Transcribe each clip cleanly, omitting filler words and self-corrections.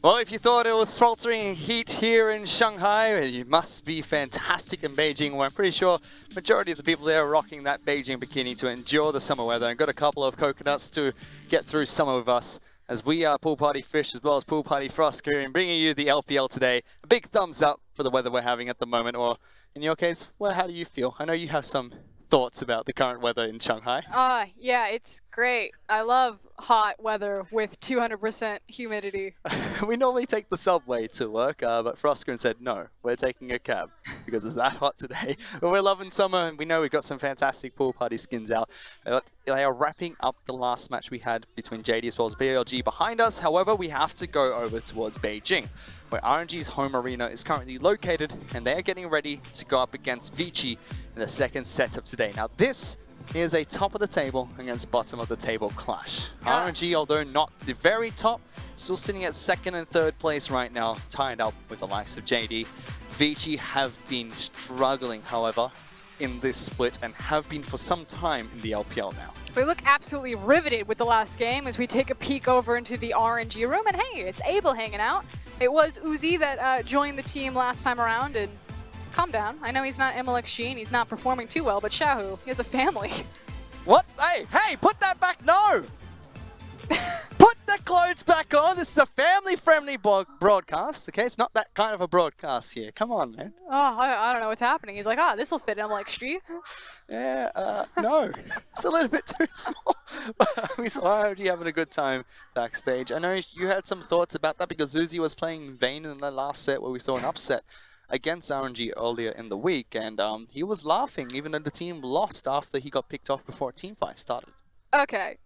Well, if you thought it was sweltering heat here in Shanghai, you must be fantastic in Beijing, where I'm pretty sure majority of the people there are rocking that Beijing bikini to endure the summer weather. And got a couple of coconuts to get through summer with us, as we are Pool Party Fish as well as Pool Party FLICKR, and bringing you the LPL today. A big thumbs up for the weather we're having at the moment, or in your case, well, how do you feel? I know you have some thoughts about the current weather in Shanghai. Yeah, it's great. I love hot weather with 200% humidity. We normally take the subway to work, but FLICKR said no, we're taking a cab because it's that hot today. But we're loving summer, and we know we've got some fantastic pool party skins out. They are wrapping up the last match we had between JD as well as BLG behind us. However, we have to go over towards Beijing, where RNG's home arena is currently located, and they're getting ready to go up against Vici in the second setup today. Now this is a top of the table against bottom of the table clash. RNG, although not the very top, still sitting at second and third place right now, tied up with the likes of JD. Vici have been struggling, however, in this split, and have been for some time in the LPL now. We look absolutely riveted with the last game as we take a peek over into the RNG room, and hey, it's Abel hanging out. It was Uzi that joined the team last time around, and calm down. I know he's not MLXG and he's not performing too well, but Shahu, he has a family. What? Hey, put that back, no! Put the clothes back on. This is a family-friendly broadcast, okay? It's not that kind of a broadcast here. Come on, man. Oh, I don't know what's happening. He's like, this will fit MLXG. Yeah, no. It's a little bit too small. We saw RNG having a good time backstage. I know you had some thoughts about that because Uzi was playing in vain in the last set where we saw an upset against RNG earlier in the week, and he was laughing even though the team lost after he got picked off before team fight started. Okay,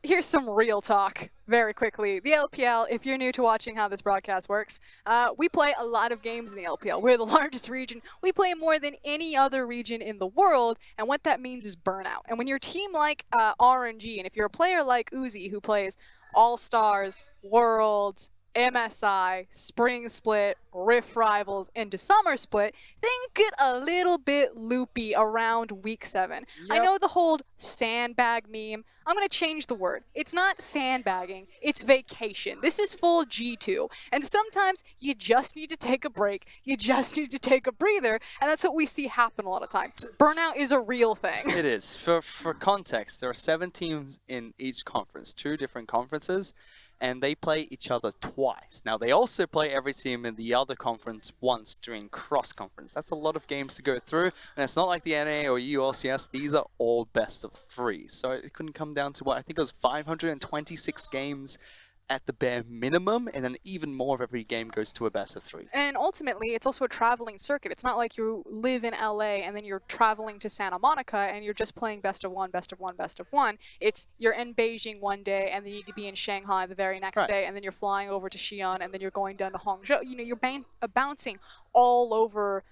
here's some real talk very quickly. The LPL, if you're new to watching how this broadcast works, we play a lot of games in the LPL. We're the largest region. We play more than any other region in the world, and what that means is burnout. And when you're a team like RNG, and if you're a player like Uzi who plays All-Stars, Worlds, MSI, Spring Split, Rift Rivals, into Summer Split, things get a little bit loopy around week 7. Yep. I know the whole sandbag meme. I'm going to change the word. It's not sandbagging, it's vacation. This is full G2. And sometimes you just need to take a break. You just need to take a breather. And that's what we see happen a lot of times. Burnout is a real thing. It is. For context, there are 7 teams in each conference, 2 different conferences, and they play each other twice. Now, they also play every team in the other conference once during cross-conference. That's a lot of games to go through, and it's not like the NA or ULCS. These are all best of 3. So it couldn't come down to what I think it was 526 games at the bare minimum, and then even more of every game goes to a best of 3. And ultimately, it's also a traveling circuit. It's not like you live in LA and then you're traveling to Santa Monica and you're just playing best of 1, best of 1, best of 1. It's you're in Beijing one day and then you need to be in Shanghai the very next day, and then you're flying over to Xi'an, and then you're going down to Hangzhou. You know, you're bouncing all over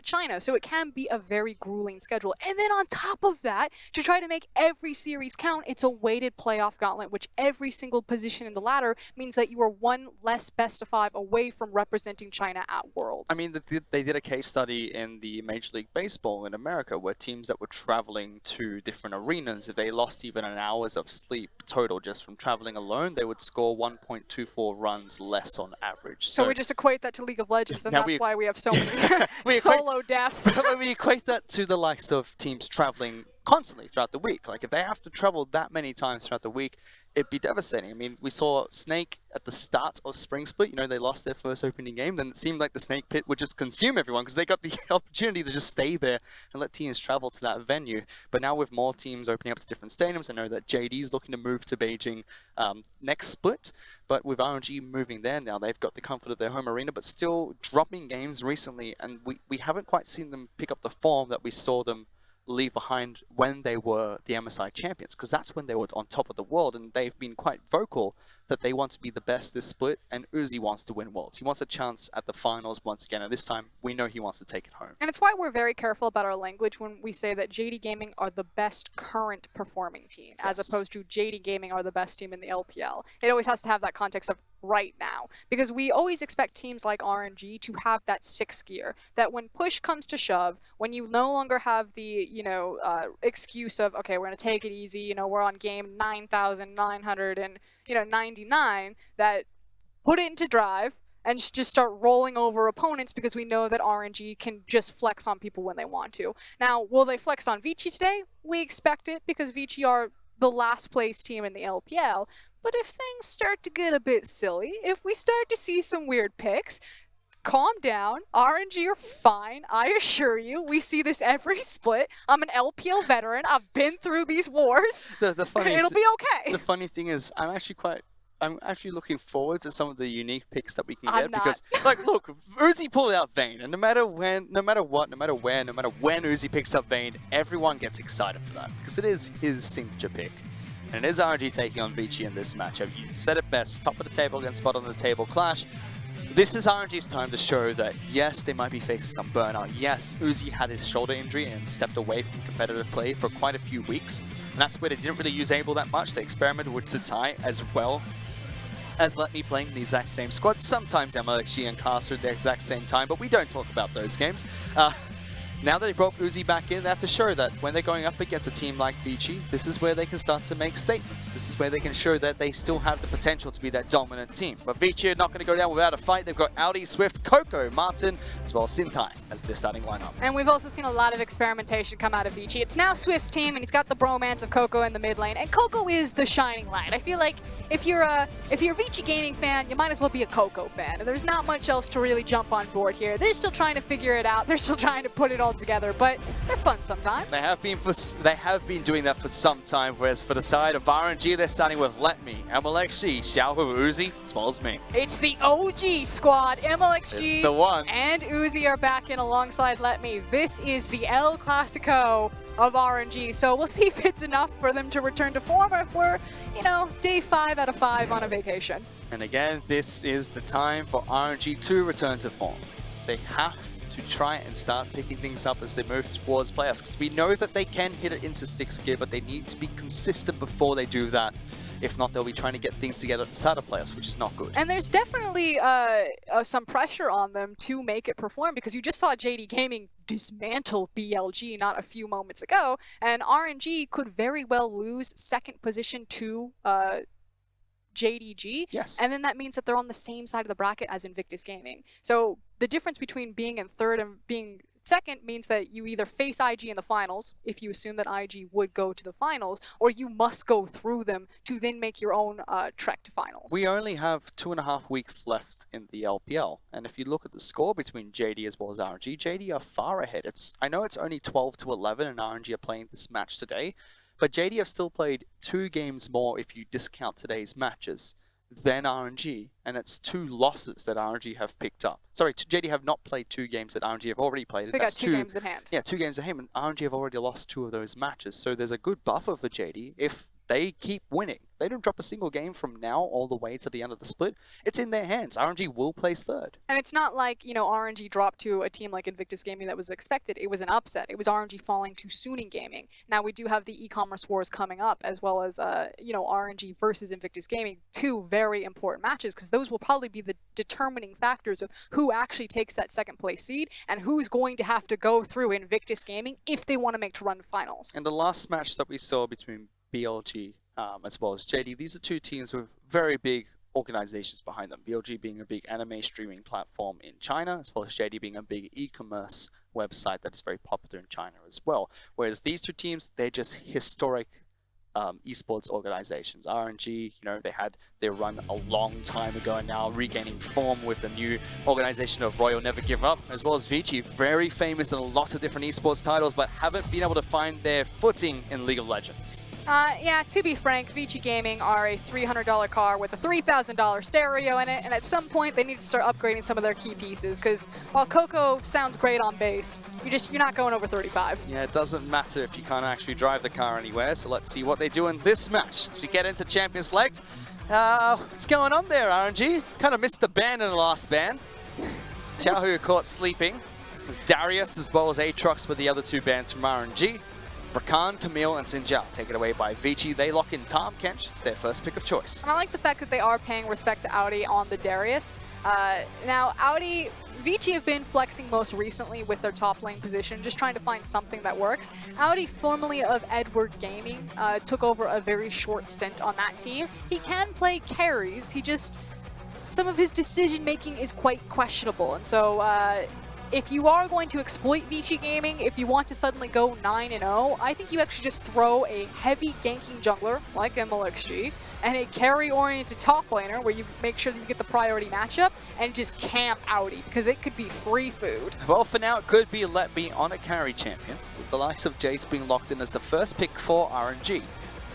China, so it can be a very grueling schedule. And then on top of that, to try to make every series count, it's a weighted playoff gauntlet, which every single position in the ladder means that you are one less best of 5 away from representing China at Worlds. I mean, they did a case study in the Major League Baseball in America where teams that were traveling to different arenas, if they lost even an hours of sleep total just from traveling alone, they would score 1.24 runs less on average. So we just equate that to League of Legends, and that's why we have so many solo deaths. We equate that to the likes of teams traveling constantly throughout the week. Like, if they have to travel that many times throughout the week, it'd be devastating. I mean, we saw Snake at the start of Spring Split. You know, they lost their first opening game. Then it seemed like the Snake pit would just consume everyone because they got the opportunity to just stay there and let teams travel to that venue. But now with more teams opening up to different stadiums, I know that JD's looking to move to Beijing next split. But with RNG moving there now, they've got the comfort of their home arena, but still dropping games recently. And we haven't quite seen them pick up the form that we saw them leave behind when they were the MSI champions, because that's when they were on top of the world, and they've been quite vocal that they want to be the best this split, and Uzi wants to win Worlds. He wants a chance at the finals once again, and this time we know he wants to take it home. And it's why we're very careful about our language when we say that JD Gaming are the best current performing team, as opposed to JD Gaming are the best team in the LPL. It always has to have that context of right now, because we always expect teams like RNG to have that 6th gear, that when push comes to shove, when you no longer have the, excuse of, okay, we're going to take it easy, we're on game 9,999, that put it into drive, and just start rolling over opponents because we know that RNG can just flex on people when they want to. Now, will they flex on Vici today? We expect it because Vici are the last place team in the LPL. But if things start to get a bit silly, if we start to see some weird picks, calm down. RNG are fine, I assure you. We see this every split. I'm an LPL veteran. I've been through these wars. The funny It'll be okay. The funny thing is, I'm actually looking forward to some of the unique picks that we can I'm get not. because, like, look, Uzi pulled out Vayne, and no matter when, no matter what, no matter where, no matter when Uzi picks up Vayne, everyone gets excited for that because it is his signature pick. And it is RNG taking on Vici in this matchup. You said it best, top of the table against bottom of the table clash. This is RNG's time to show that, yes, they might be facing some burnout. Yes, Uzi had his shoulder injury and stepped away from competitive play for quite a few weeks. And that's where they didn't really use Able that much. They experimented with Satai as well as Let Me playing the exact same squad. Sometimes MLXG and Caster at the exact same time, but we don't talk about those games. Now that they brought Uzi back in, they have to show that when they're going up against a team like Vici, this is where they can start to make statements. This is where they can show that they still have the potential to be that dominant team. But Vici are not going to go down without a fight. They've got Audi, Swift, Coco, Martin, as well as Sintai as their starting lineup. And we've also seen a lot of experimentation come out of Vici. It's now Swift's team, and he's got the bromance of Coco in the mid lane. And Coco is the shining light. I feel like if you're a Vici gaming fan, you might as well be a Coco fan. There's not much else to really jump on board here. They're still trying to figure it out. They're still trying to put it all together, but they're fun sometimes. They have been doing that for some time, whereas for the side of RNG, they're starting with Let Me, MLXG, Xiaohu, Uzi, as well as me. It's the OG squad. MLXG It's the one. and Uzi are back in alongside Let Me. This is the El Clasico of RNG, so we'll see if it's enough for them to return to form or if we're, day 5 out of 5 on a vacation. And again, this is the time for RNG to return to form. They have to try and start picking things up as they move towards playoffs, because we know that they can hit it into 6th gear, but they need to be consistent before they do that. If not, they'll be trying to get things together at the start of playoffs, which is not good. And there's definitely some pressure on them to make it perform, because you just saw JD Gaming dismantle BLG not a few moments ago, and RNG could very well lose 2nd position to JDG. Yes. And then that means that they're on the same side of the bracket as Invictus Gaming. So the difference between being in 3rd and being 2nd means that you either face IG in the finals, if you assume that IG would go to the finals, or you must go through them to then make your own trek to finals. We only have 2.5 weeks left in the LPL, and if you look at the score between JD as well as RNG, JD are far ahead. I know it's only 12-11 and RNG are playing this match today, but JD have still played 2 games more if you discount today's matches than RNG, and it's 2 losses that RNG have picked up. Sorry, JD have not played 2 games that RNG have already played. They got 2 games in hand. Yeah, 2 games in hand, and RNG have already lost 2 of those matches, so there's a good buffer for JD if they keep winning. They don't drop a single game from now all the way to the end of the split. It's in their hands. RNG will place 3rd. And it's not like, RNG dropped to a team like Invictus Gaming that was expected. It was an upset. It was RNG falling too soon in gaming. Now we do have the e-commerce wars coming up, as well as, RNG versus Invictus Gaming. 2 very important matches, because those will probably be the determining factors of who actually takes that 2nd place seed and who's going to have to go through Invictus Gaming if they want to make to run finals. And the last match that we saw between BLG as well as JD, these are 2 teams with very big organizations behind them. BLG being a big anime streaming platform in China, as well as JD being a big e-commerce website that is very popular in China as well. Whereas these 2 teams, they're just historic esports organizations. RNG, they had their run a long time ago and now regaining form with the new organization of Royal Never Give Up, as well as Vici, very famous in a lot of different esports titles, but haven't been able to find their footing in League of Legends. Yeah, to be frank, Vici Gaming are a $300 car with a $3,000 stereo in it, and at some point they need to start upgrading some of their key pieces, because while Coco sounds great on base, you're not going over 35. Yeah, it doesn't matter if you can't actually drive the car anywhere, so let's see what they do in this match. As we get into Champions Select, what's going on there, RNG? Kind of missed the ban in the last ban. Xiaohu caught sleeping. There's Darius as well as Aatrox with the other 2 bans from RNG. Rakan, Camille, and Sinjao taken away by Vici. They lock in Tom Kench. It's their first pick of choice. And I like the fact that they are paying respect to Audi on the Darius. Now, Audi, Vici have been flexing most recently with their top lane position, just trying to find something that works. Audi, formerly of Edward Gaming, took over a very short stint on that team. He can play carries. some of his decision making is quite questionable. And so if you are going to exploit Vici Gaming, if you want to suddenly go 9-0, I think you actually just throw a heavy ganking jungler like MLXG and a carry-oriented top laner where you make sure that you get the priority matchup and just camp Audi, because it could be free food. Well, for now, it could be Let Be on a carry champion, with the likes of Jace being locked in as the first pick for RNG.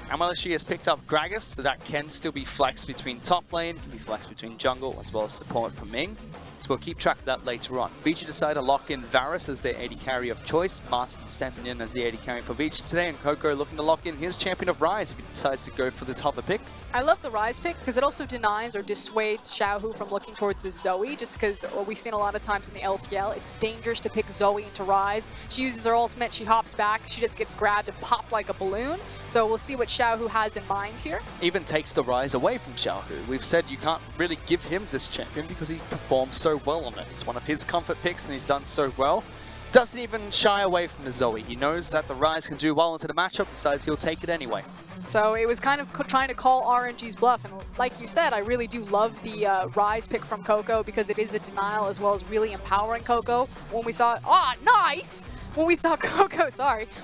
MLSG has picked up Gragas, so that can still be flexed between top lane, can be flexed between jungle, as well as support for Ming. So we'll keep track of that later on. Vici decided to lock in Varus as their AD carry of choice. Martin stepping in as the AD carry for Vici today, and Coco looking to lock in his champion of Ryze if he decides to go for this hover pick. I love the Ryze pick because it also denies or dissuades Xiaohu from looking towards his Zoe, just because we've seen a lot of times in the LPL, it's dangerous to pick Zoe into Ryze. She uses her ultimate, she hops back, she just gets grabbed and popped like a balloon. So we'll see what Xiaohu has in mind here. Even takes the Ryze away from Xiaohu. We've said you can't really give him this champion because he performs so well on it. It's one of his comfort picks and he's done so well. Doesn't even shy away from the Zoe. He knows that the Ryze can do well into the matchup, decides he'll take it anyway. So it was kind of trying to call RNG's bluff, and like you said, I really do love the Ryze pick from Coco because it is a denial as well as really empowering Coco. When we saw, nice! When we saw Coco,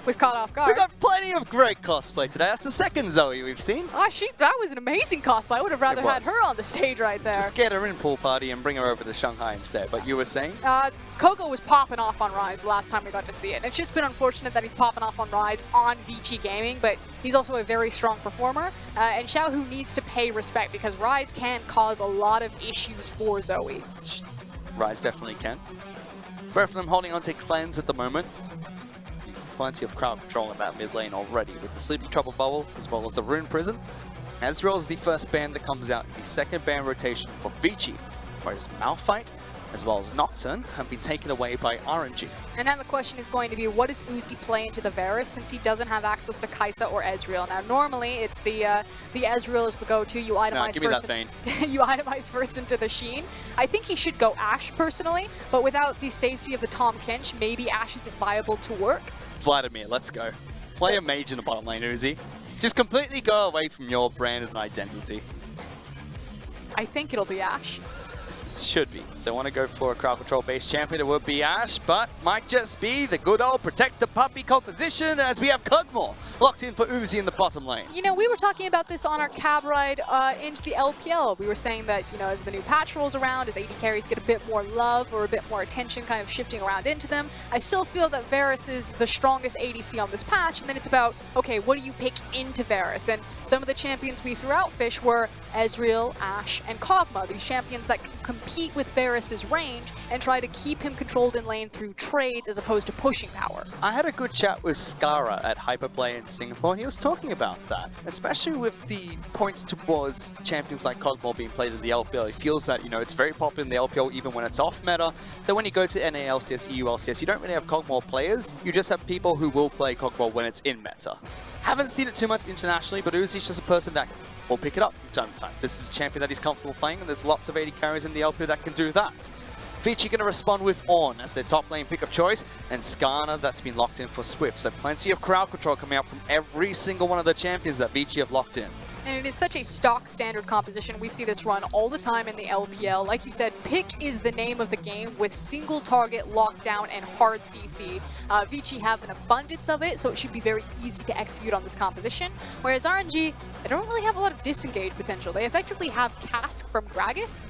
was caught off guard. We got plenty of great cosplay today. That's the second Zoe we've seen. That was an amazing cosplay. I would have rather had her on the stage right there. Just get her in pool party and bring her over to Shanghai instead. But you were saying? Coco was popping off on Ryze the last time we got to see it. It's just been unfortunate that he's popping off on Ryze on Vici Gaming, but he's also a very strong performer. And Xiaohu needs to pay respect because Ryze can cause a lot of issues for Zoe. Ryze definitely can. Both of them holding on to Cleanse at the moment. Plenty of crowd control in that mid lane already with the Sleeping Trouble Bubble as well as the Rune Prison. Ezreal is the first ban that comes out in the second ban rotation for Vici, whereas Malphite as well as Nocturne have been taken away by RNG. And now the question is going to be, what does Uzi play into the Varus since he doesn't have access to Kai'Sa or Ezreal? Now normally it's the Ezreal is the go-to. You itemize you itemize first into the Sheen. I think he should go Ashe personally, but without the safety of the Tahm Kench, maybe Ashe isn't viable to work. Vladimir, let's go. Play a mage in the bottom lane, Uzi. Just completely go away from your brand and identity. I think it'll be Ashe. Should be. If they want to go for a crowd control based champion, it would be Ashe, but might just be the good old protect the puppy composition as we have Kug'Maw locked in for Uzi in the bottom lane. You know, we were talking about this on our cab ride into the LPL. We were saying that, you know, as the new patch rolls around, as AD carries get a bit more love or a bit more attention kind of shifting around into them, I still feel that Varus is the strongest ADC on this patch, and then it's about, okay, what do you pick into Varus? And some of the champions we threw out fish were Ezreal, Ashe, and Kog'Maw, these champions that can compete with Varus's range and try to keep him controlled in lane through trades as opposed to pushing power. I had a good chat with Skara at Hyperplay in Singapore, and he was talking about that, especially with the points towards champions like Kog'Maw being played in the LPL. He feels that, you know, it's very popular in the LPL even when it's off meta. Then when you go to NA LCS, EU LCS, you don't really have Kog'Maw players, you just have people who will play Kog'Maw when it's in meta. Haven't seen it too much internationally, but Uzi's just a person that will pick it up from time to time. This is a champion that he's comfortable playing, and there's lots of AD carries in the LPL that can do that. Vici going to respond with Ornn as their top lane pick of choice, and Skarner that's been locked in for Swift. So plenty of crowd control coming out from every single one of the champions that Vici have locked in. And it is such a stock standard composition. We see this run all the time in the LPL. Like you said, pick is the name of the game with single target, lockdown, and hard CC. Vici have an abundance of it, so it should be very easy to execute on this composition. Whereas RNG, they don't really have a lot of disengage potential. They effectively have Cask from Gragas,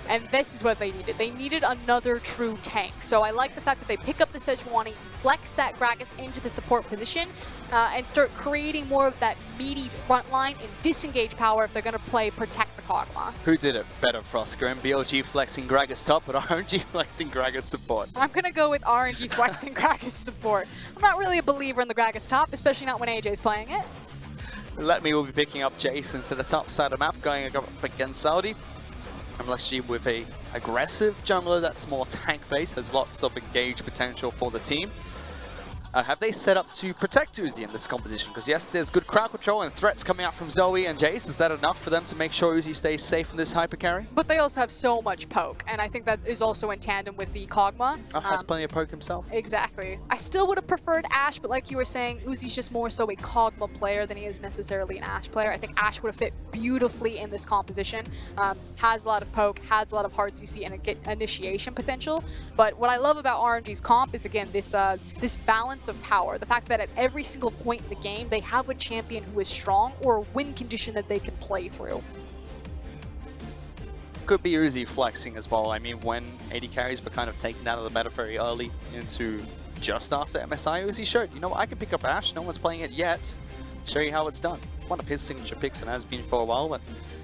and this is what they needed. They needed another true tank. So I like the fact that they pick up the Sejuani, flex that Gragas into the support position, and start creating more of that meaty front line and disengage power if they're going to play Protect the Kog'Maw. Who did it better, Frosker? And BLG flexing Gragas top, but RNG flexing Gragas support. I'm going to go with RNG flexing Gragas support. I'm not really a believer in the Gragas top, especially not when AJ's playing it. Let Me will be picking up Jason to the top side of the map, going up against Saudi. MLSG with a aggressive jungler that's more tank-based, has lots of engage potential for the team. Have they set up to protect Uzi in this composition? Because yes, there's good crowd control and threats coming out from Zoe and Jace. Is that enough for them to make sure Uzi stays safe in this hyper carry? But they also have so much poke, and I think that is also in tandem with the Kog'Maw. Has plenty of poke himself. Exactly. I still would have preferred Ashe, but like you were saying, Uzi's just more so a Kog'Maw player than he is necessarily an Ashe player. I think Ashe would have fit beautifully in this composition. Has a lot of poke, has a lot of hard CC, and a initiation potential. But what I love about RNG's comp is, again, this balance of power. The fact that at every single point in the game, they have a champion who is strong or a win condition that they can play through. Could be Uzi flexing as well. I mean, when AD carries were kind of taken out of the meta very early into just after MSI, Uzi showed, you know what, I can pick up Ashe, no one's playing it yet. Show you how it's done. One of his signature picks and has been for a while, but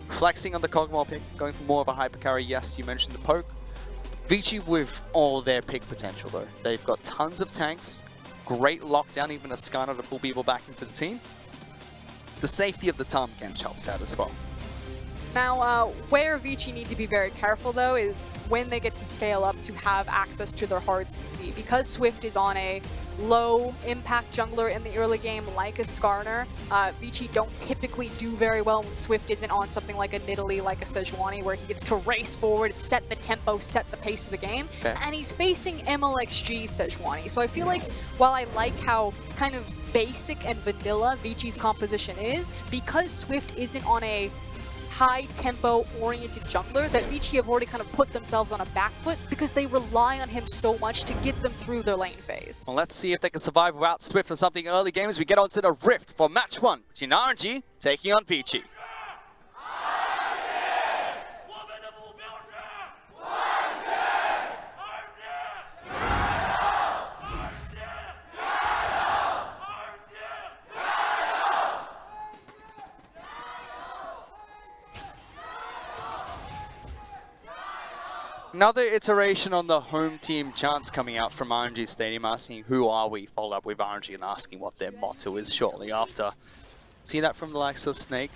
flexing on the Kog'Maw pick, going for more of a hyper carry. Yes, you mentioned the poke. Vici with all their pick potential though. They've got tons of tanks, great lockdown, even a Skarner to pull people back into the team. The safety of the Tahm Kench helps out as well. Now, where Vici need to be very careful, though, is when they get to scale up to have access to their hard CC. Because Swift is on a low-impact jungler in the early game, like a Skarner, Vici don't typically do very well when Swift isn't on something like a Nidalee, like a Sejuani, where he gets to race forward, set the tempo, set the pace of the game. Okay. And he's facing MLXG Sejuani. So I feel like, while I like how kind of basic and vanilla Vici's composition is, because Swift isn't on a high tempo oriented jungler, that Vici have already kind of put themselves on a back foot because they rely on him so much to get them through their lane phase. Well, let's see if they can survive without Swift or something early game as we get onto the Rift for match 1 between RNG taking on Vici. Another iteration on the home team chants coming out from RNG Stadium asking who are we, followed up with RNG and asking what their motto is shortly after. See that from the likes of Snake.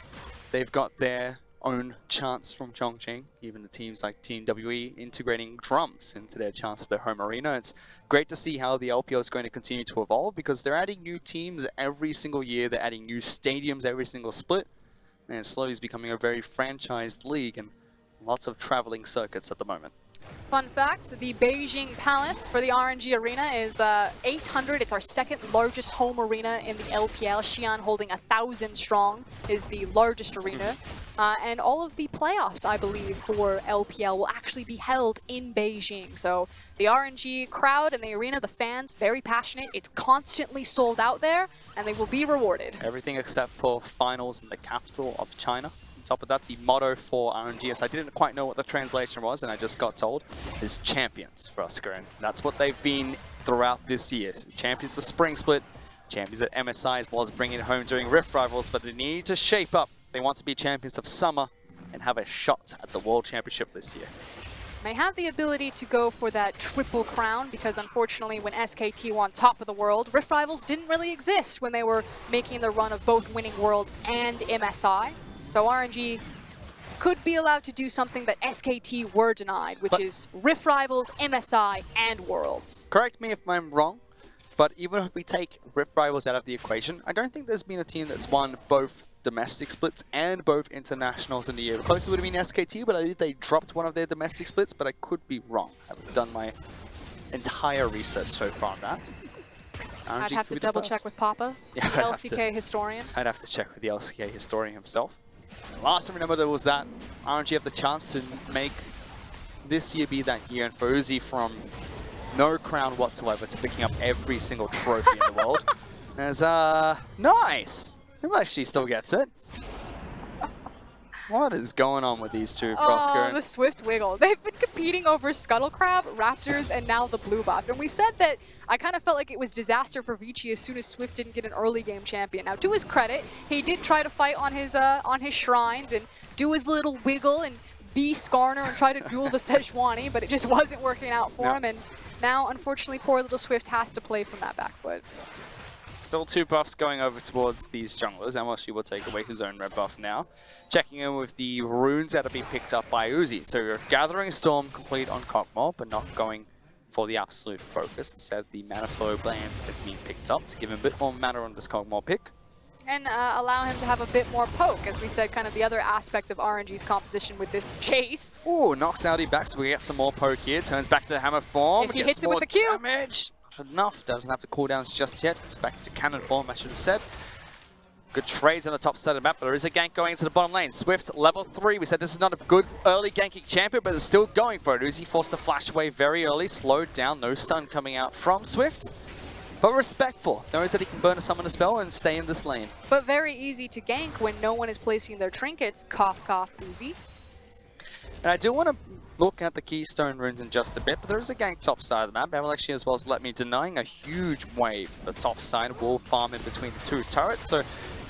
They've got their own chants from Chongqing, even the teams like Team WE integrating drums into their chants of their home arena. It's great to see how the LPL is going to continue to evolve because they're adding new teams every single year, they're adding new stadiums every single split, and it slowly is becoming a very franchised league and lots of traveling circuits at the moment. Fun fact, the Beijing Palace for the RNG arena is 800. It's our second largest home arena in the LPL. Xi'an holding 1,000 strong is the largest arena. And all of the playoffs, I believe, for LPL will actually be held in Beijing. So the RNG crowd and the arena, the fans, very passionate. It's constantly sold out there, and they will be rewarded. Everything except for finals in the capital of China. Top of that, the motto for RNG, I didn't quite know what the translation was, and I just got told, is champions for FLICKR, and that's what they've been throughout this year. So champions of Spring Split, champions at MSI as well as bringing it home during Rift Rivals, but they need to shape up. They want to be champions of Summer and have a shot at the World Championship this year. They have the ability to go for that triple crown because unfortunately when SKT won top of the world, Rift Rivals didn't really exist when they were making the run of both winning Worlds and MSI. So RNG could be allowed to do something that SKT were denied, which is Rift Rivals, MSI, and Worlds. Correct me if I'm wrong, but even if we take Rift Rivals out of the equation, I don't think there's been a team that's won both domestic splits and both internationals in the year. The closest would have been SKT, but I think they dropped one of their domestic splits, but I could be wrong. I've done my entire research so far on that. I'd have to double check with Papa, the LCK historian. I'd have to check with the LCK historian himself. Last time, remember, there was that RNG have the chance to make this year be that year, and for Uzi from no crown whatsoever to picking up every single trophy in the world. There's nice. Who actually still gets it? What is going on with these two, FLICKR? Oh, the Swift wiggle. They've been competing over Scuttle Crab, Raptors, and now the Blue Buff. And we said that I kind of felt like it was disaster for Vici as soon as Swift didn't get an early game champion. Now, to his credit, he did try to fight on his shrines and do his little wiggle and be Skarner and try to duel the Sejuani, but it just wasn't working out for him. And now, unfortunately, poor little Swift has to play from that back foot. Still two buffs going over towards these junglers. MLG will take away his own red buff now. Checking in with the runes that have been picked up by Uzi. So you're Gathering Storm complete on Kog'Maw, but not going for the absolute focus. Instead, the mana flow blend is being picked up to give him a bit more mana on this Kog'Maw pick. And allow him to have a bit more poke, as we said, kind of the other aspect of RNG's composition with this chase. Ooh, knocks Audi back, so we get some more poke here. Turns back to hammer form. If he hits it with the Q. Damage. Not enough. Doesn't have the cooldowns just yet. It's back to cannon form, I should have said. Good trades on the top side of the map, but there is a gank going into the bottom lane. Swift, level 3. We said this is not a good early ganking champion, but it's still going for it. Uzi forced to flash away very early, slowed down. No stun coming out from Swift. But respectful. Knows that he can burn a summon a spell and stay in this lane. But very easy to gank when no one is placing their trinkets. Cough, cough, Uzi. And I do want to look at the keystone runes in just a bit, but there is a gank top side of the map. Actually, as well as Let Me denying a huge wave. The top side will farm in between the two turrets, so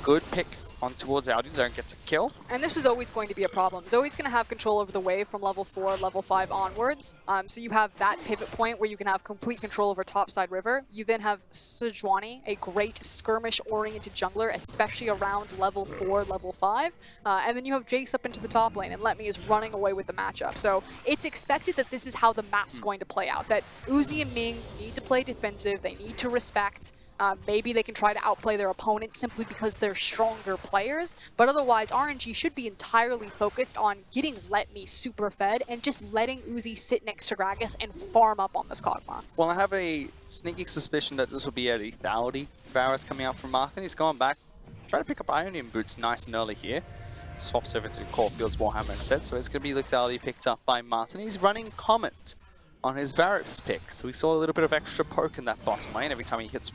good pick on towards Audi. Don't get to kill. And this was always going to be a problem. Zoe's going to have control over the wave from level 4, level 5 onwards. So you have that pivot point where you can have complete control over topside river. You then have Sejuani, a great skirmish-oriented jungler, especially around level 4, level 5. And then you have Jace up into the top lane, and Let Me is running away with the matchup. So it's expected that this is how the map's going to play out, that Uzi and Ming need to play defensive, they need to respect. Maybe they can try to outplay their opponent simply because they're stronger players, but otherwise RNG should be entirely focused on getting Let Me super fed and just letting Uzi sit next to Gragas and farm up on this Kog'Maw. Well, I have a sneaky suspicion that this will be a lethality Varus coming out from Martin. He's gone back, try to pick up Ionian Boots nice and early here. Swaps over to Caulfield's Warhammer instead, so it's going to be lethality picked up by Martin. He's running Comet on his Varus pick, so we saw a little bit of extra poke in that bottom lane every time he hits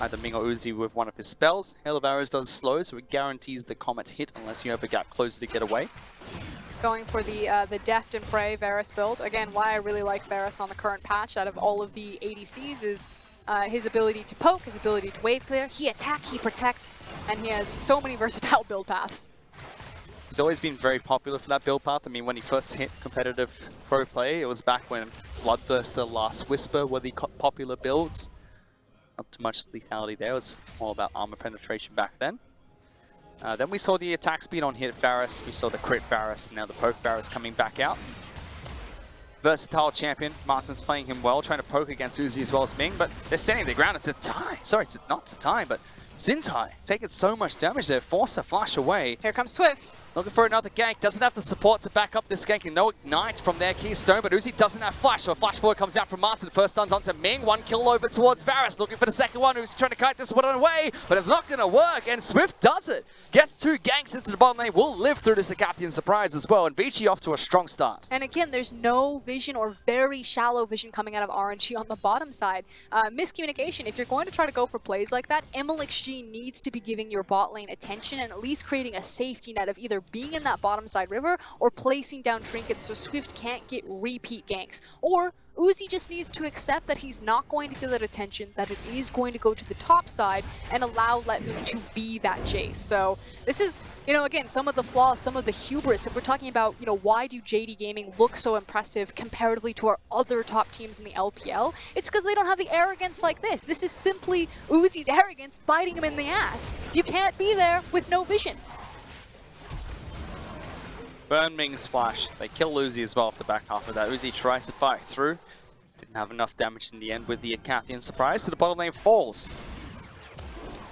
either Ming or Uzi with one of his spells. Hail of Arrows does slow, so it guarantees the Comet hit unless you have a gap closer to get away. Going for the Deft and Prey Varus build. Again, why I really like Varus on the current patch out of all of the ADCs is his ability to poke, his ability to wave clear, he attack, he protect, and he has so many versatile build paths. He's always been very popular for that build path. I mean, when he first hit competitive pro play, it was back when Bloodthirster, Last Whisper were the popular builds. Not too much lethality there, it was all about armor penetration back then. Then we saw the attack speed on hit Varus, we saw the crit Varus, now the poke Varus coming back out. Versatile champion, Martin's playing him well, trying to poke against Uzi as well as Ming, but they're standing their ground. It's a tie. Sorry, it's not a tie, but Zintai taking so much damage there, forced to flash away. Here comes Swift. Looking for another gank, doesn't have the support to back up this gank, and no ignite from their keystone, but Uzi doesn't have flash, so a flash forward comes out from Martin. First stun's onto Ming, one kill over towards Varus, looking for the second one. Uzi trying to kite this one away, but it's not going to work, and Swift does it. Gets two ganks into the bottom lane, will live through this Acathian surprise as well, and Vici off to a strong start. And again, there's no vision or very shallow vision coming out of RNG on the bottom side. Miscommunication, if you're going to try to go for plays like that, MLXG needs to be giving your bot lane attention and at least creating a safety net of either being in that bottom side river or placing down trinkets so Swift can't get repeat ganks. Or Uzi just needs to accept that he's not going to get that attention, that it is going to go to the top side and allow Let Me to be that chase. So this is, again, some of the flaws, some of the hubris. If we're talking about, why do JD Gaming look so impressive comparatively to our other top teams in the LPL? It's because they don't have the arrogance like this. This is simply Uzi's arrogance biting him in the ass. You can't be there with no vision. Burn Ming's flash. They kill Uzi as well off the back half of that. Uzi tries to fight through. Didn't have enough damage in the end with the Acathian surprise, so the bottom lane falls.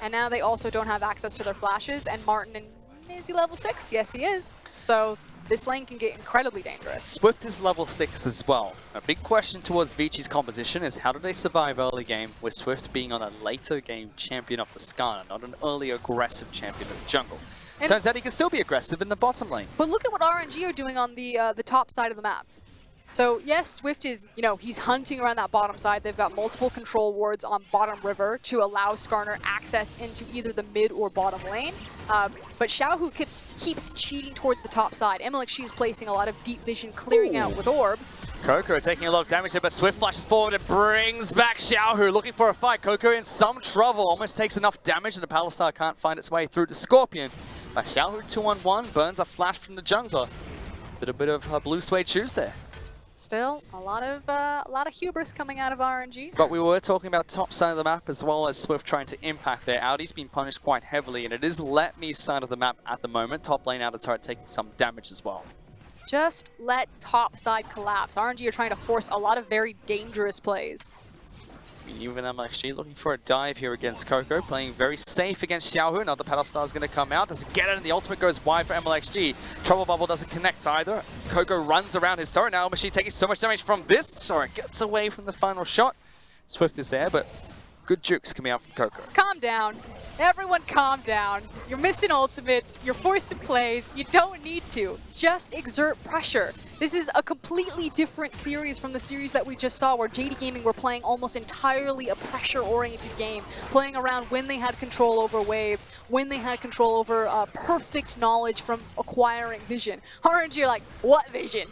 And now they also don't have access to their flashes, and Martin, is he level 6? Yes, he is. So this lane can get incredibly dangerous. Swift is level 6 as well. A big question towards Vici's composition is how do they survive early game with Swift being on a later game champion of the Skarner, not an early aggressive champion of the jungle. And turns out he can still be aggressive in the bottom lane. But look at what RNG are doing on the top side of the map. So yes, Swift is, he's hunting around that bottom side. They've got multiple control wards on bottom river to allow Skarner access into either the mid or bottom lane. But Xiaohu keeps cheating towards the top side. MLXG is placing a lot of deep vision clearing out with Orb. Coco taking a lot of damage there, but Swift flashes forward and brings back Xiaohu, looking for a fight. Coco in some trouble, almost takes enough damage, and the Palistar can't find its way through to Scorpion. But Xiaohu 2-on-1 burns a flash from the jungler. A bit of blue suede shoes there. Still, a lot of hubris coming out of RNG. But we were talking about top side of the map as well as Swift trying to impact there. Audi's been punished quite heavily, and it is Let Me side of the map at the moment. Top lane out of turret taking some damage as well. just let top side collapse. RNG are trying to force a lot of very dangerous plays. I mean, even MLXG looking for a dive here against Coco, playing very safe against Xiaohu. Another Paddle Star is going to come out, doesn't get it, and the ultimate goes wide for MLXG. Trouble Bubble doesn't connect either. Coco runs around his turret. Now Machine taking so much damage from this. Sorry, gets away from the final shot. Swift is there, but good jukes coming out from Coco. Calm down. Everyone calm down. You're missing ultimates. You're forcing plays. You don't need to. Just exert pressure. This is a completely different series from the series that we just saw where JD Gaming were playing almost entirely a pressure-oriented game, playing around when they had control over waves, when they had control over perfect knowledge from acquiring vision. RNG are like, what vision?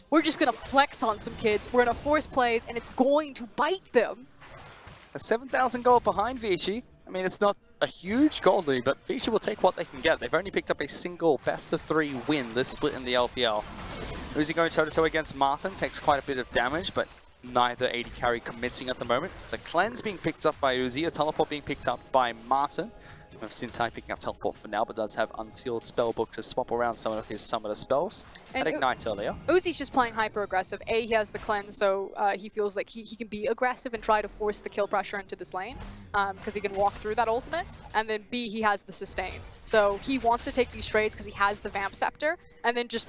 We're just going to flex on some kids. We're going to force plays, and it's going to bite them. A 7,000 gold behind Vici. I mean, it's not a huge gold lead, but Vici will take what they can get. They've only picked up a single best-of-3 win this split in the LPL. Uzi going toe-to-toe against Martin, takes quite a bit of damage, but neither AD carry committing at the moment. It's a cleanse being picked up by Uzi, a teleport being picked up by Martin. We have Sintai picking up teleport for now, but does have unsealed spellbook to swap around some of his summoner spells. And Ignite earlier. Uzi's just playing hyper-aggressive. A, he has the cleanse, so he feels like he can be aggressive and try to force the kill pressure into this lane, because he can walk through that ultimate. And then B, he has the sustain. So he wants to take these trades because he has the Vamp Scepter, and then just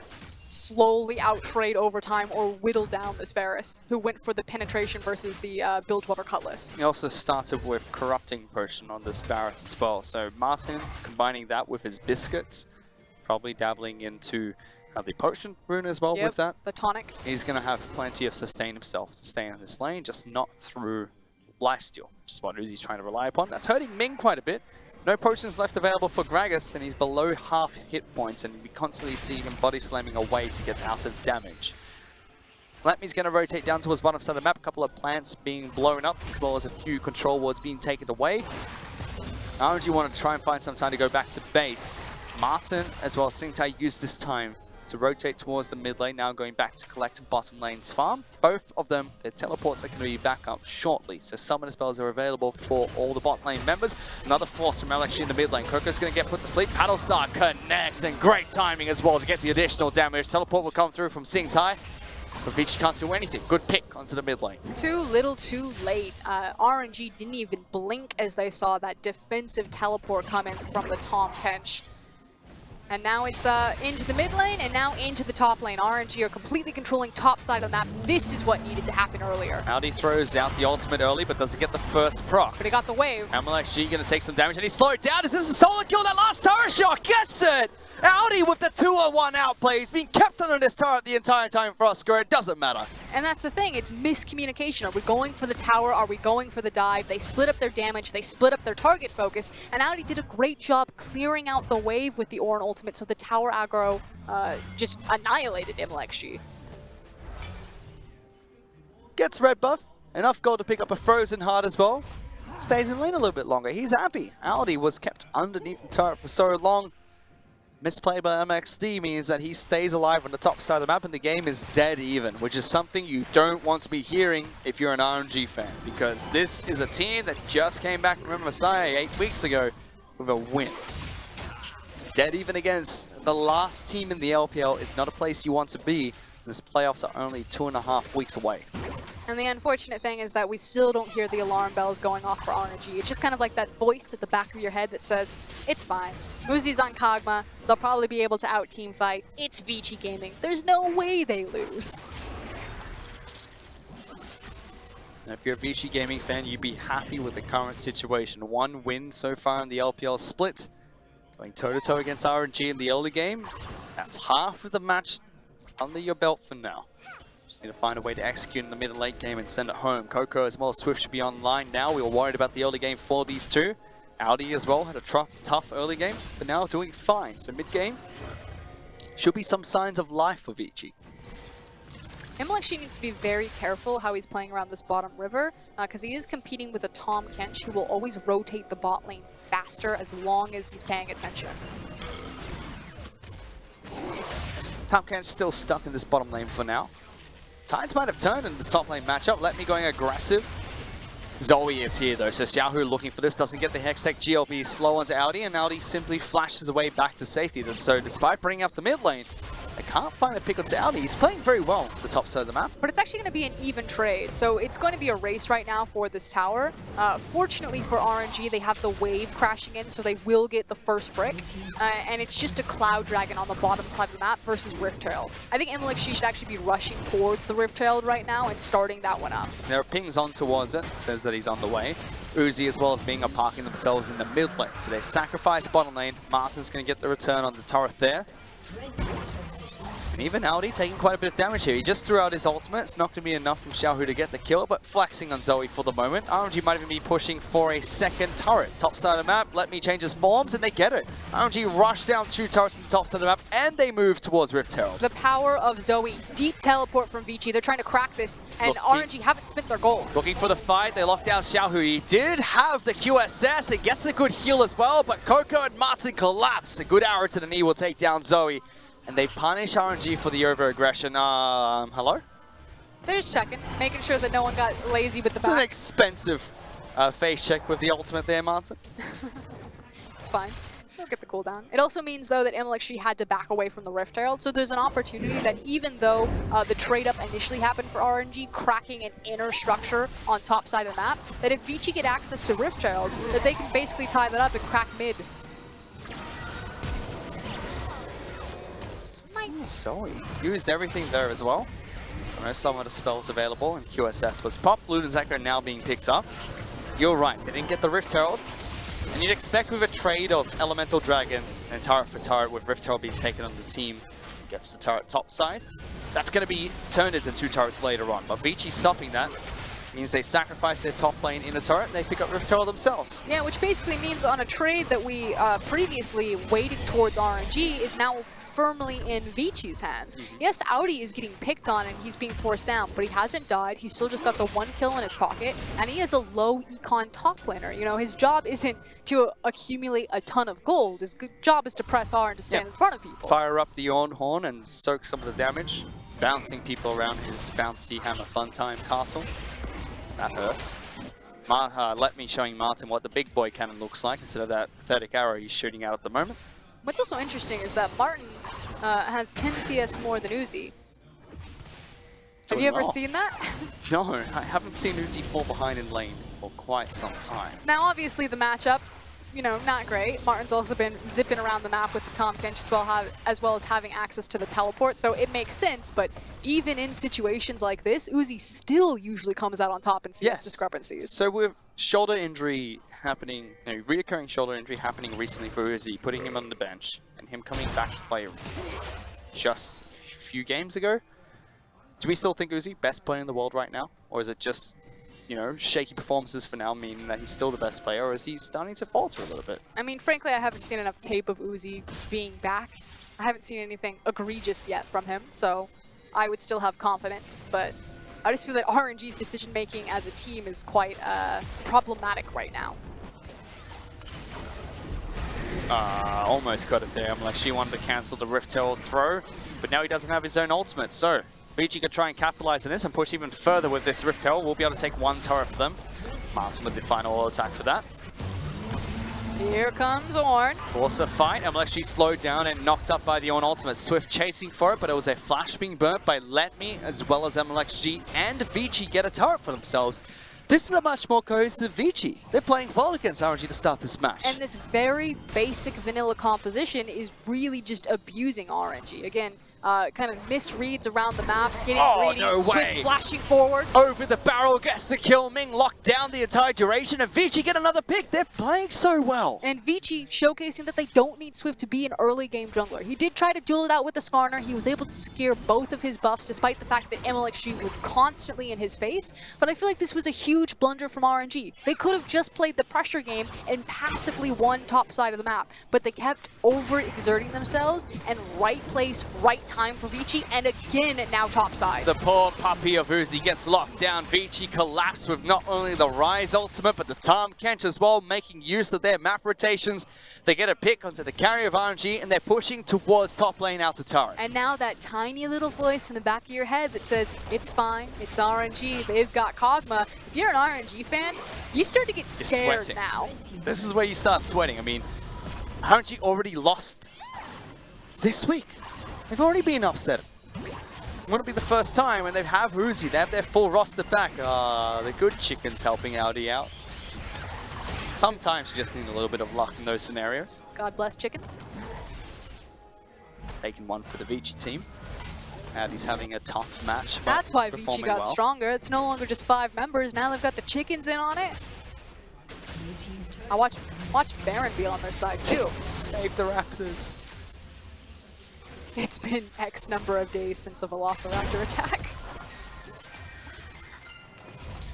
slowly out-trade over time or whittle down this Varus, who went for the penetration versus the Bilgewater Cutlass. He also started with Corrupting Potion on this Varus as well. So Martin combining that with his Biscuits, probably dabbling into the Potion rune as well with that. The tonic. He's going to have plenty of sustain himself to stay in this lane, just not through lifesteal, which is what Uzi's trying to rely upon. That's hurting Ming quite a bit. No potions left available for Gragas, and he's below half hit points, and we constantly see him body slamming away to get out of damage. Latmi's going to rotate down towards bottom side of the map, a couple of plants being blown up, as well as a few control wards being taken away. RNG want to try and find some time to go back to base. Martin, as well as Singtai, used this time to rotate towards the mid lane, now going back to collect bottom lane's farm. Both of them, their teleports are going to be back up shortly, so summoner spells are available for all the bot lane members. Another force from Alex in the mid lane. Coco's going to get put to sleep. Paddle Star connects, and great timing as well to get the additional damage. Teleport will come through from Singtai, but Vici can't do anything. Good pick onto the mid lane. Too little, too late. RNG didn't even blink as they saw that defensive teleport come in from the Tom Kench. And now it's into the mid lane and now into the top lane. RNG are completely controlling top side of the map. This is what needed to happen earlier. Audi throws out the ultimate early, but doesn't get the first proc. But he got the wave. MLXG going to take some damage, and he's slowed down. Is this a solo kill? That last turret shot gets it! Audi with the 2-on-1 outplay. He's been kept under this turret the entire time for Oscar. It doesn't matter. And that's the thing. It's miscommunication. Are we going for the tower? Are we going for the dive? They split up their damage. They split up their target focus. And Audi did a great job clearing out the wave with the Ornn ultimate, so the tower aggro just annihilated MLXG. Gets red buff. Enough gold to pick up a frozen heart as well. Stays in lane a little bit longer. He's happy. Audi was kept underneath the turret for so long. Misplay by MXD means that he stays alive on the top side of the map and the game is dead even, which is something you don't want to be hearing if you're an RNG fan, because this is a team that just came back from Messiah 8 weeks ago with a win. Dead even against the last team in the LPL is not a place you want to be. This playoffs are only 2.5 weeks away. And the unfortunate thing is that we still don't hear the alarm bells going off for RNG. It's just kind of like that voice at the back of your head that says, it's fine. Uzi's on Kog'Maw. They'll probably be able to out-team fight. It's Vici Gaming. There's no way they lose. And if you're a Vici Gaming fan, you'd be happy with the current situation. 1 win so far in the LPL split. Going toe-to-toe against RNG in the early game. That's half of the match under your belt for now. Just need to find a way to execute in the mid and late game and send it home. Coco as well as Swift should be online now. We were worried about the early game for these two. Audi as well had a tough early game, but now doing fine. So mid game should be some signs of life for Vici. MLXG needs to be very careful how he's playing around this bottom river, because he is competing with a Tom Kench who will always rotate the bot lane faster as long as he's paying attention. Tom Kench still stuck in this bottom lane for now. Tides might have turned in this top lane matchup. Let me going aggressive. Zoe is here though, so Xiaohu looking for this, doesn't get the Hextech GLP slow onto Audi, and Audi simply flashes away back to safety. So despite bringing up the mid lane, They can't find a pick onto Audi. He's playing very well the top side of the map. But it's actually going to be an even trade, so it's going to be a race right now for this tower. Fortunately for RNG, they have the wave crashing in, so they will get the first brick. And it's just a Cloud Dragon on the bottom side of the map versus Rift Herald. I think MLXG should actually be rushing towards the Rift Herald right now and starting that one up. There are pings on towards it. It says that he's on the way. Uzi as well as being parking themselves in the mid lane. So they've sacrificed bottom lane. Martin's going to get the return on the turret there. And even Audi taking quite a bit of damage here. He just threw out his ultimate. It's not going to be enough from Xiaohu to get the kill, but flexing on Zoe for the moment. RNG might even be pushing for a second turret. Top side of the map, let me change his forms, and they get it. RNG rush down 2 turrets on the top side of the map, and they move towards Rift Herald. The power of Zoe. Deep teleport from Vici. They're trying to crack this, and RNG haven't spent their gold. Looking for the fight. They lock down Xiaohu. He did have the QSS. It gets a good heal as well, but Coco and Martin collapse. A good arrow to the knee will take down Zoe. And they punish RNG for the over-aggression. Hello? They're just checking, making sure that no one got lazy with the It's back. an expensive face check with the ultimate there, Martin. It's fine. They'll get the cooldown. It also means, though, that MLXG had to back away from the Rift Herald, so there's an opportunity that even though the trade-up initially happened for RNG, cracking an inner structure on top side of the map, that if Vici get access to Rift Herald, that they can basically tie that up and crack mid. So he used everything there as well. I know some of the spells available, and QSS was popped. Lunazek now being picked up. You're right, they didn't get the Rift Herald. And you'd expect with a trade of Elemental Dragon and turret for turret, with Rift Herald being taken on the team, gets the turret top side. That's going to be turned into 2 turrets later on. But Vici stopping that means they sacrifice their top lane in the turret, and they pick up Rift Herald themselves. Yeah, which basically means on a trade that we previously weighted towards RNG is now firmly in Vici's hands. Yes, Audi is getting picked on and he's being forced down, but he hasn't died. He's still just got the 1 kill in his pocket, and he is a low econ top laner. You know, his job isn't to accumulate a ton of gold. His job is to press R and to stand in front of people. Fire up the Orn Horn and soak some of the damage, bouncing people around his bouncy Hammer Funtime castle. That hurts. Let me showing Martin what the big boy cannon looks like instead of that pathetic arrow he's shooting out at the moment. What's also interesting is that Martin has 10 CS more than Uzi. Have you ever seen that? No, I haven't seen Uzi fall behind in lane for quite some time. Now, obviously, the matchup, you know, not great. Martin's also been zipping around the map with the Tom Kench as well as having access to the teleport, so it makes sense, but even in situations like this, Uzi still usually comes out on top in CS discrepancies. So with shoulder injury happening, reoccurring shoulder injury happening recently for Uzi, putting him on the bench, and him coming back to play just a few games ago, do we still think Uzi best player in the world right now? Or is it just, you know, shaky performances for now, meaning that he's still the best player, or is he starting to falter a little bit? I mean, frankly, I haven't seen enough tape of Uzi being back. I haven't seen anything egregious yet from him, so I would still have confidence, but I just feel that RNG's decision-making as a team is quite problematic right now. Almost got it there. She wanted to cancel the Rift Herald throw, but now he doesn't have his own ultimate, so Vici could try and capitalize on this and push even further with this Rift Herald. We'll be able to take 1 turret for them. Martin with the final attack for that. Here comes Ornn. Force a fight. MLXG slowed down and knocked up by the Ornn ultimate. Swift chasing for it, but it was a flash being burnt by Let Me, as well as MLXG and Vici get a turret for themselves. This is a much more cohesive Vici. They're playing well against RNG to start this match. And this very basic vanilla composition is really just abusing RNG. Again, kind of misreads around the map, getting greedy, no Swift way. flashing forward. Over the barrel, gets the kill. Ming locked down the entire duration, and Vici get another pick. They're playing so well. And Vici showcasing that they don't need Swift to be an early game jungler. He did try to duel it out with the Skarner. He was able to secure both of his buffs despite the fact that MLXG was constantly in his face. But I feel like this was a huge blunder from RNG. They could have just played the pressure game and passively won top side of the map. But they kept overexerting themselves, and right place, right time for Vici, and again now top side. The poor puppy of Uzi gets locked down. Vici collapsed with not only the Rise ultimate, but the Tom Kench as well, making use of their map rotations. They get a pick onto the carry of RNG, and they're pushing towards top lane out to turret. And now that tiny little voice in the back of your head that says, it's fine, it's RNG, they've got Kog'Maw. If you're an RNG fan, you start to get scared sweating. now. This is where you start sweating. I mean, RNG already lost this week. They've already been upset. Wouldn't be the first time when they have Uzi. They have their full roster back. The good chickens helping Audi out. Sometimes you just need a little bit of luck in those scenarios. God bless chickens. Taking one for the Vici team. Audi's having a tough match. That's why Vici got well. stronger. It's no longer just 5 members. Now they've got the chickens in on it. I watch Baron be on their side too. Save the Raptors. It's been X number of days since a Velociraptor attack.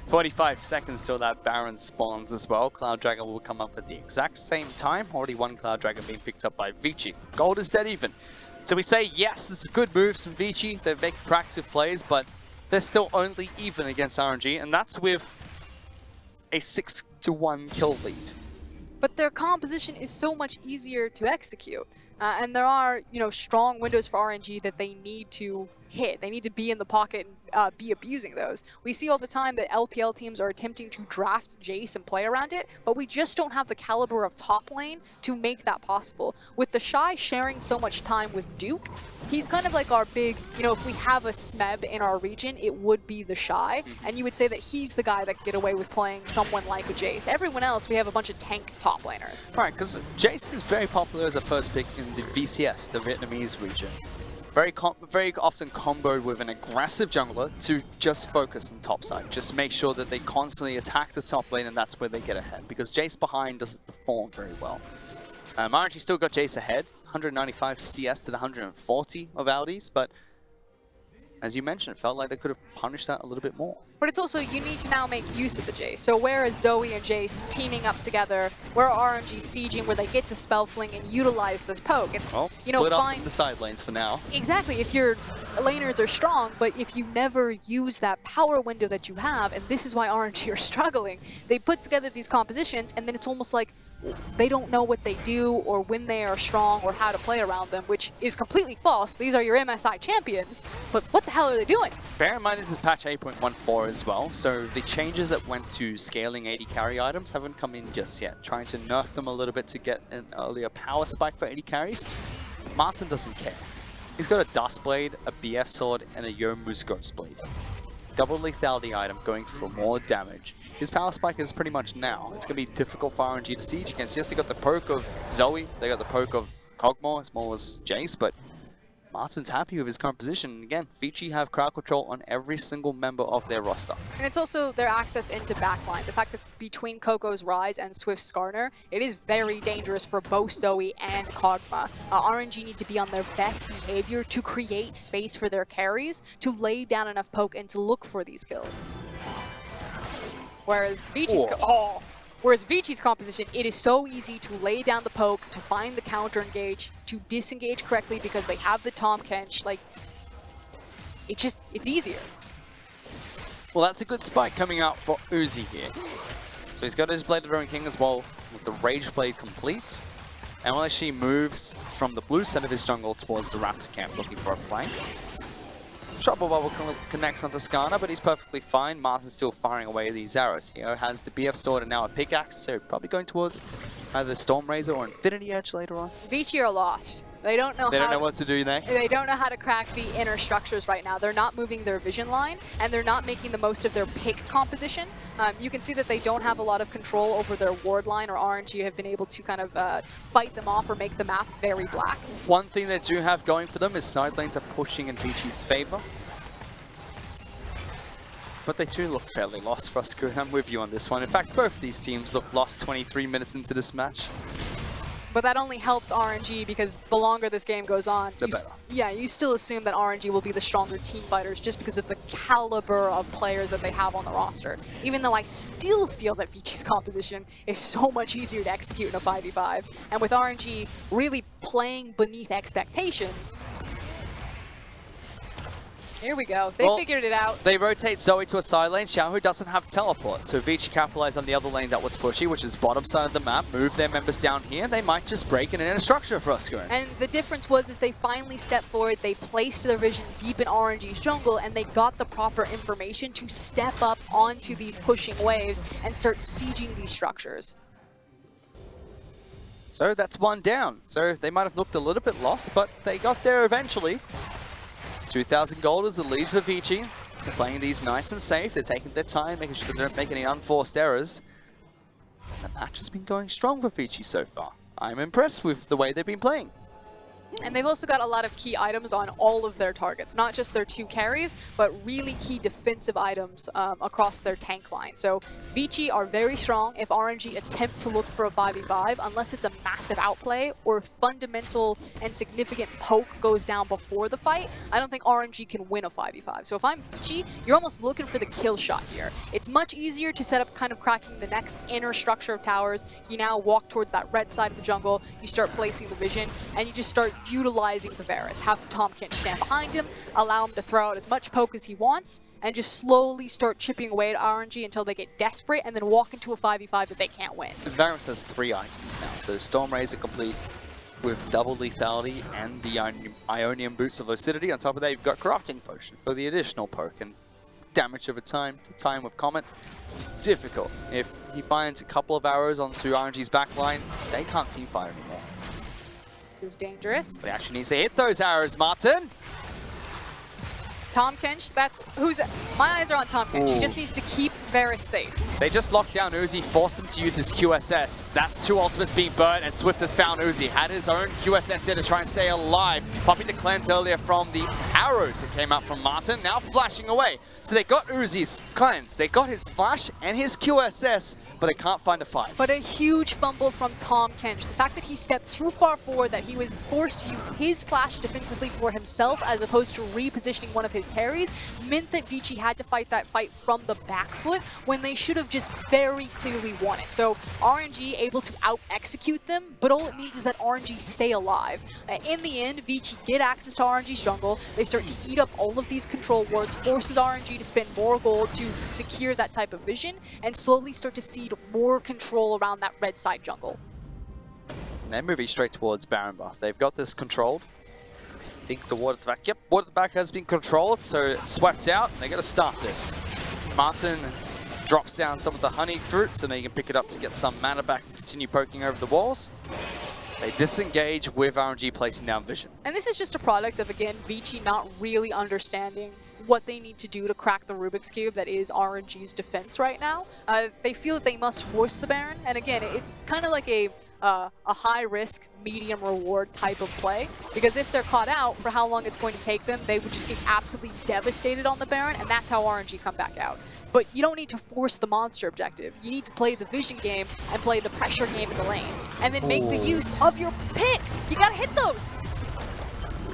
45 seconds till that Baron spawns as well. Cloud Dragon will come up at the exact same time. Already one Cloud Dragon being picked up by Vici. Gold is dead even. So we say, yes, this is good moves from Vici. They're making practice plays, but they're still only even against RNG, and that's with a 6-1 kill lead. But their composition is so much easier to execute. And there are, strong windows for RNG that they need to hit. They need to be in the pocket and be abusing those. We see all the time that LPL teams are attempting to draft Jace and play around it, but we just don't have the caliber of top lane to make that possible. With the Shy sharing so much time with Duke, he's kind of like our big, if we have a Smeb in our region, it would be the Shy, and you would say that he's the guy that can get away with playing someone like a Jace. Everyone else, we have a bunch of tank top laners. Right, because Jace is very popular as a first pick in the VCS, the Vietnamese region. Very often comboed with an aggressive jungler to just focus on top side. Just make sure that they constantly attack the top lane and that's where they get ahead. Because Jace behind doesn't perform very well. RNG still got Jace ahead. 195 CS to the 140 of Audi's, but as you mentioned, it felt like they could have punished that a little bit more. But it's also, you need to now make use of the Jace. So where is Zoe and Jace teaming up together? Where are RNG sieging, where they get to spell fling and utilize this poke? It's, split up in the side lanes for now. Exactly. If your laners are strong, but if you never use that power window that you have, and this is why RNG are struggling, they put together these compositions, and then it's almost like they don't know what they do or when they are strong or how to play around them, which is completely false. These are your MSI champions, but what the hell are they doing? Bear in mind this is patch 8.14 as well, so the changes that went to scaling 80 carry items haven't come in just yet. Trying to nerf them a little bit to get an earlier power spike for 80 carries. Martin doesn't care. He's got a Dust Blade, a BF Sword, and a Yomu's Ghost Blade. Double lethality item going for more damage. His power spike is pretty much now. It's going to be difficult for RNG to siege against. Yes, they got the poke of Zoe, they got the poke of Kog'Maw, as well as Jace, but Martin's happy with his current position. And again, Vici have crowd control on every single member of their roster. And it's also their access into backline. The fact that between Coco's Rise and Swift's Skarner, it is very dangerous for both Zoe and Kog'Maw. RNG need to be on their best behavior to create space for their carries, to lay down enough poke and to look for these kills. Whereas Vici's composition, it is so easy to lay down the poke, to find the counter engage, to disengage correctly because they have the Tahm Kench. Like, it's easier. Well, that's a good spike coming out for Uzi here. So he's got his Blade of the Ruin King as well, with the Rage Blade complete. And while she moves from the blue side of his jungle towards the Raptor camp, looking for a flank. Trouble Bubble connects onto Skarner, but he's perfectly fine. Martin's still firing away these arrows. He has the BF Sword and now a pickaxe, so probably going towards either Storm Razor or Infinity Edge later on. Vici are lost. They don't know what to do next. They don't know how to crack the inner structures right now. They're not moving their vision line, and they're not making the most of their pick composition. You can see that they don't have a lot of control over their ward line, or RNG have been able to kind of fight them off or make the map very black. One thing they do have going for them is side lanes are pushing in Vici's favor. But they do look fairly lost for us. I'm with you on this one. In fact, both these teams look lost 23 minutes into this match. But that only helps RNG because the longer this game goes on, you still assume that RNG will be the stronger team fighters just because of the caliber of players that they have on the roster. Even though I still feel that Vici's composition is so much easier to execute in a 5v5. And with RNG really playing beneath expectations, here we go. They figured it out. They rotate Zoe to a side lane. Xiaohu doesn't have teleport, so Vici capitalized on the other lane that was pushy, which is bottom side of the map. Move their members down here. They might just break in a structure for us. And the difference was they finally stepped forward. They placed their vision deep in RNG's jungle, and they got the proper information to step up onto these pushing waves and start sieging these structures. So that's one down. So they might have looked a little bit lost, but they got there eventually. 2,000 gold is the lead for Vici. They're playing these nice and safe. They're taking their time, making sure they don't make any unforced errors. The match has been going strong for Vici so far. I'm impressed with the way they've been playing. And they've also got a lot of key items on all of their targets, not just their 2 carries, but really key defensive items across their tank line. So Vici are very strong if RNG attempt to look for a 5v5, unless it's a massive outplay or fundamental and significant poke goes down before the fight. I don't think RNG can win a 5v5. So if I'm Vici, you're almost looking for the kill shot here. It's much easier to set up kind of cracking the next inner structure of towers. You now walk towards that red side of the jungle, you start placing the vision, and you just start utilizing the Varus. Have Tom Kench stand behind him, allow him to throw out as much poke as he wants, and just slowly start chipping away at RNG until they get desperate and then walk into a 5v5 that they can't win. Varus has 3 items now, so Storm Razor complete with double lethality and the Ionian Boots of Lucidity. On top of that, you've got Crafting Potion for the additional poke and damage over time to time with Comet. Difficult. If he finds a couple of arrows onto RNG's backline, they can't teamfight anymore. This is dangerous. But he actually needs to hit those arrows, Martin. Tom Kench, that's who's. My eyes are on Tom Kench. He just needs to keep Varus safe. They just locked down Uzi, forced him to use his QSS. That's 2 ultimates being burnt, and Swift has found Uzi. Had his own QSS there to try and stay alive. Popping the cleanse earlier from the arrows that came out from Martin, now flashing away. So they got Uzi's cleanse, they got his flash and his QSS, but they can't find a fight. But a huge fumble from Tom Kench. The fact that he stepped too far forward, that he was forced to use his flash defensively for himself as opposed to repositioning one of his carries, meant that Vici had to fight that fight from the back foot when they should have just very clearly won it. So RNG able to out-execute them, but all it means is that RNG stay alive. In the end, Vici get access to RNG's jungle. They start to eat up all of these control wards, forces RNG to spend more gold to secure that type of vision, and slowly start to cede more control around that red side jungle. And they're moving straight towards Baron buff. They've got this controlled. I think the ward at the back, yep, ward at the back has been controlled, so it's swept out. They got to start this. Martin drops down some of the honey fruit, so now you can pick it up to get some mana back and continue poking over the walls. They disengage with RNG placing down vision. And this is just a product of, again, Vici not really understanding what they need to do to crack the Rubik's Cube that is RNG's defense right now. They feel that they must force the Baron, and again, it's kind of like a high-risk, medium-reward type of play, because if they're caught out for how long it's going to take them, they would just get absolutely devastated on the Baron, and that's how RNG come back out. But you don't need to force the monster objective. You need to play the vision game and play the pressure game in the lanes, and then make the use of your pick. You gotta hit those.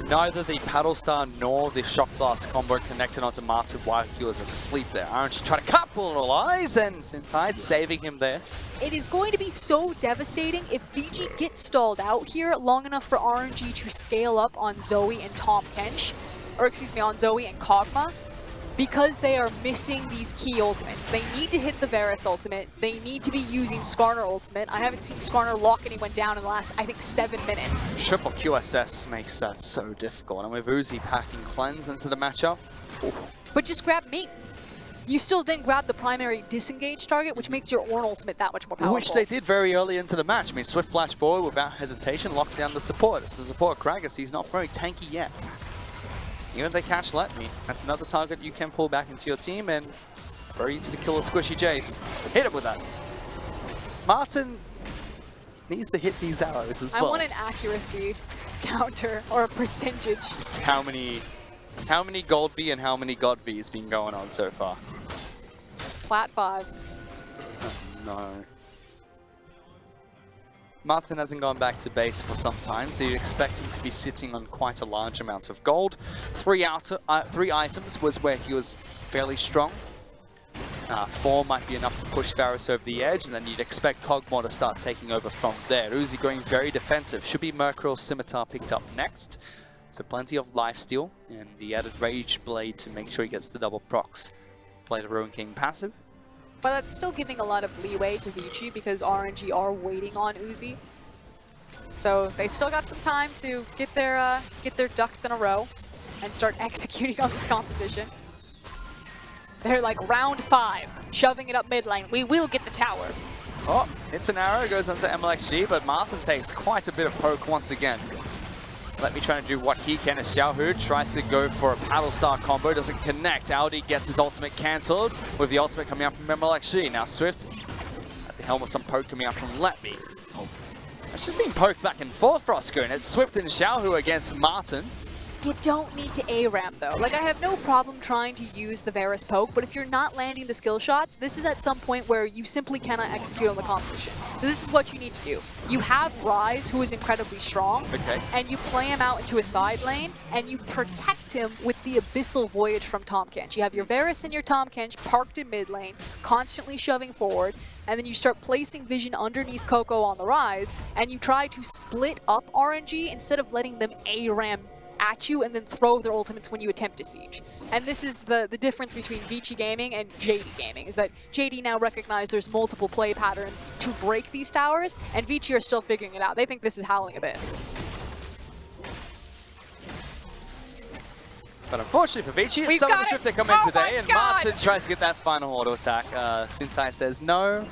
Neither the Paddle Star nor the Shock Blast combo connected onto Martin while he was asleep there. RNG trying to capitalize, and Sintide saving him there. It is going to be so devastating if Vici gets stalled out here long enough for RNG to scale up on Zoe and Tom Kench, or excuse me, on Zoe and Kog'Maw, because they are missing these key ultimates. They need to hit the Varus ultimate. They need to be using Skarner ultimate. I haven't seen Skarner lock anyone down in the last, I think, 7 minutes. Triple QSS makes that so difficult. And with Uzi packing cleanse into the matchup. But just grab me. You still then grab the primary disengage target, which makes your Ornn ultimate that much more powerful. Which they did very early into the match. I mean, Swift flash forward without hesitation, lock down the support. It's the support Kragus. He's not very tanky yet. Even if they catch Let Me, that's another target you can pull back into your team, and very easy to kill a squishy Jace. Hit it with that. Martin needs to hit these arrows as well. I want an accuracy counter or a percentage. Just how many gold V and how many God V has been going on so far? Plat 5. Oh, no. Martin hasn't gone back to base for some time, so you're expecting to be sitting on quite a large amount of gold. 3 items was where he was fairly strong. 4 might be enough to push Varus over the edge, and then you'd expect Kog'Maw to start taking over from there. Uzi going very defensive. Should be Mercurial's Scimitar picked up next. So plenty of lifesteal, and the added Rage Blade to make sure he gets the double procs. Play the Ruin King passive. But that's still giving a lot of leeway to Vici because RNG are waiting on Uzi. So they still got some time to get their ducks in a row and start executing on this composition. They're like round 5, shoving it up mid lane. We will get the tower. Oh, hits an arrow, goes onto MLXG, but Martin takes quite a bit of poke once again. Let me try to do what he can as Xiaohu tries to go for a paddle star combo, doesn't connect. Audi gets his ultimate cancelled, with the ultimate coming out from MLXG. Now Swift at the helm with some poke coming out from Letme. It's just been poked back and forth, Frosco, and it's Swift and Xiaohu against Martin. You don't need to A-ramp though. Like, I have no problem trying to use the Varus poke, but if you're not landing the skill shots, this is at some point where you simply cannot execute on the competition. So this is what you need to do. You have Ryze, who is incredibly strong, and you play him out into a side lane, and you protect him with the Abyssal Voyage from Tahm Kench. You have your Varus and your Tahm Kench parked in mid lane, constantly shoving forward, and then you start placing vision underneath Coco on the Ryze, and you try to split up RNG instead of letting them A-ram at you and then throw their ultimates when you attempt to siege. And this is the difference between Vici Gaming and JD Gaming, is that JD now recognize there's multiple play patterns to break these towers, and Vici are still figuring it out. They think this is Howling Abyss. But unfortunately for Vici, it's Summoner Swift that come in today, and Martin tries to get that final auto attack. Sintai says, no,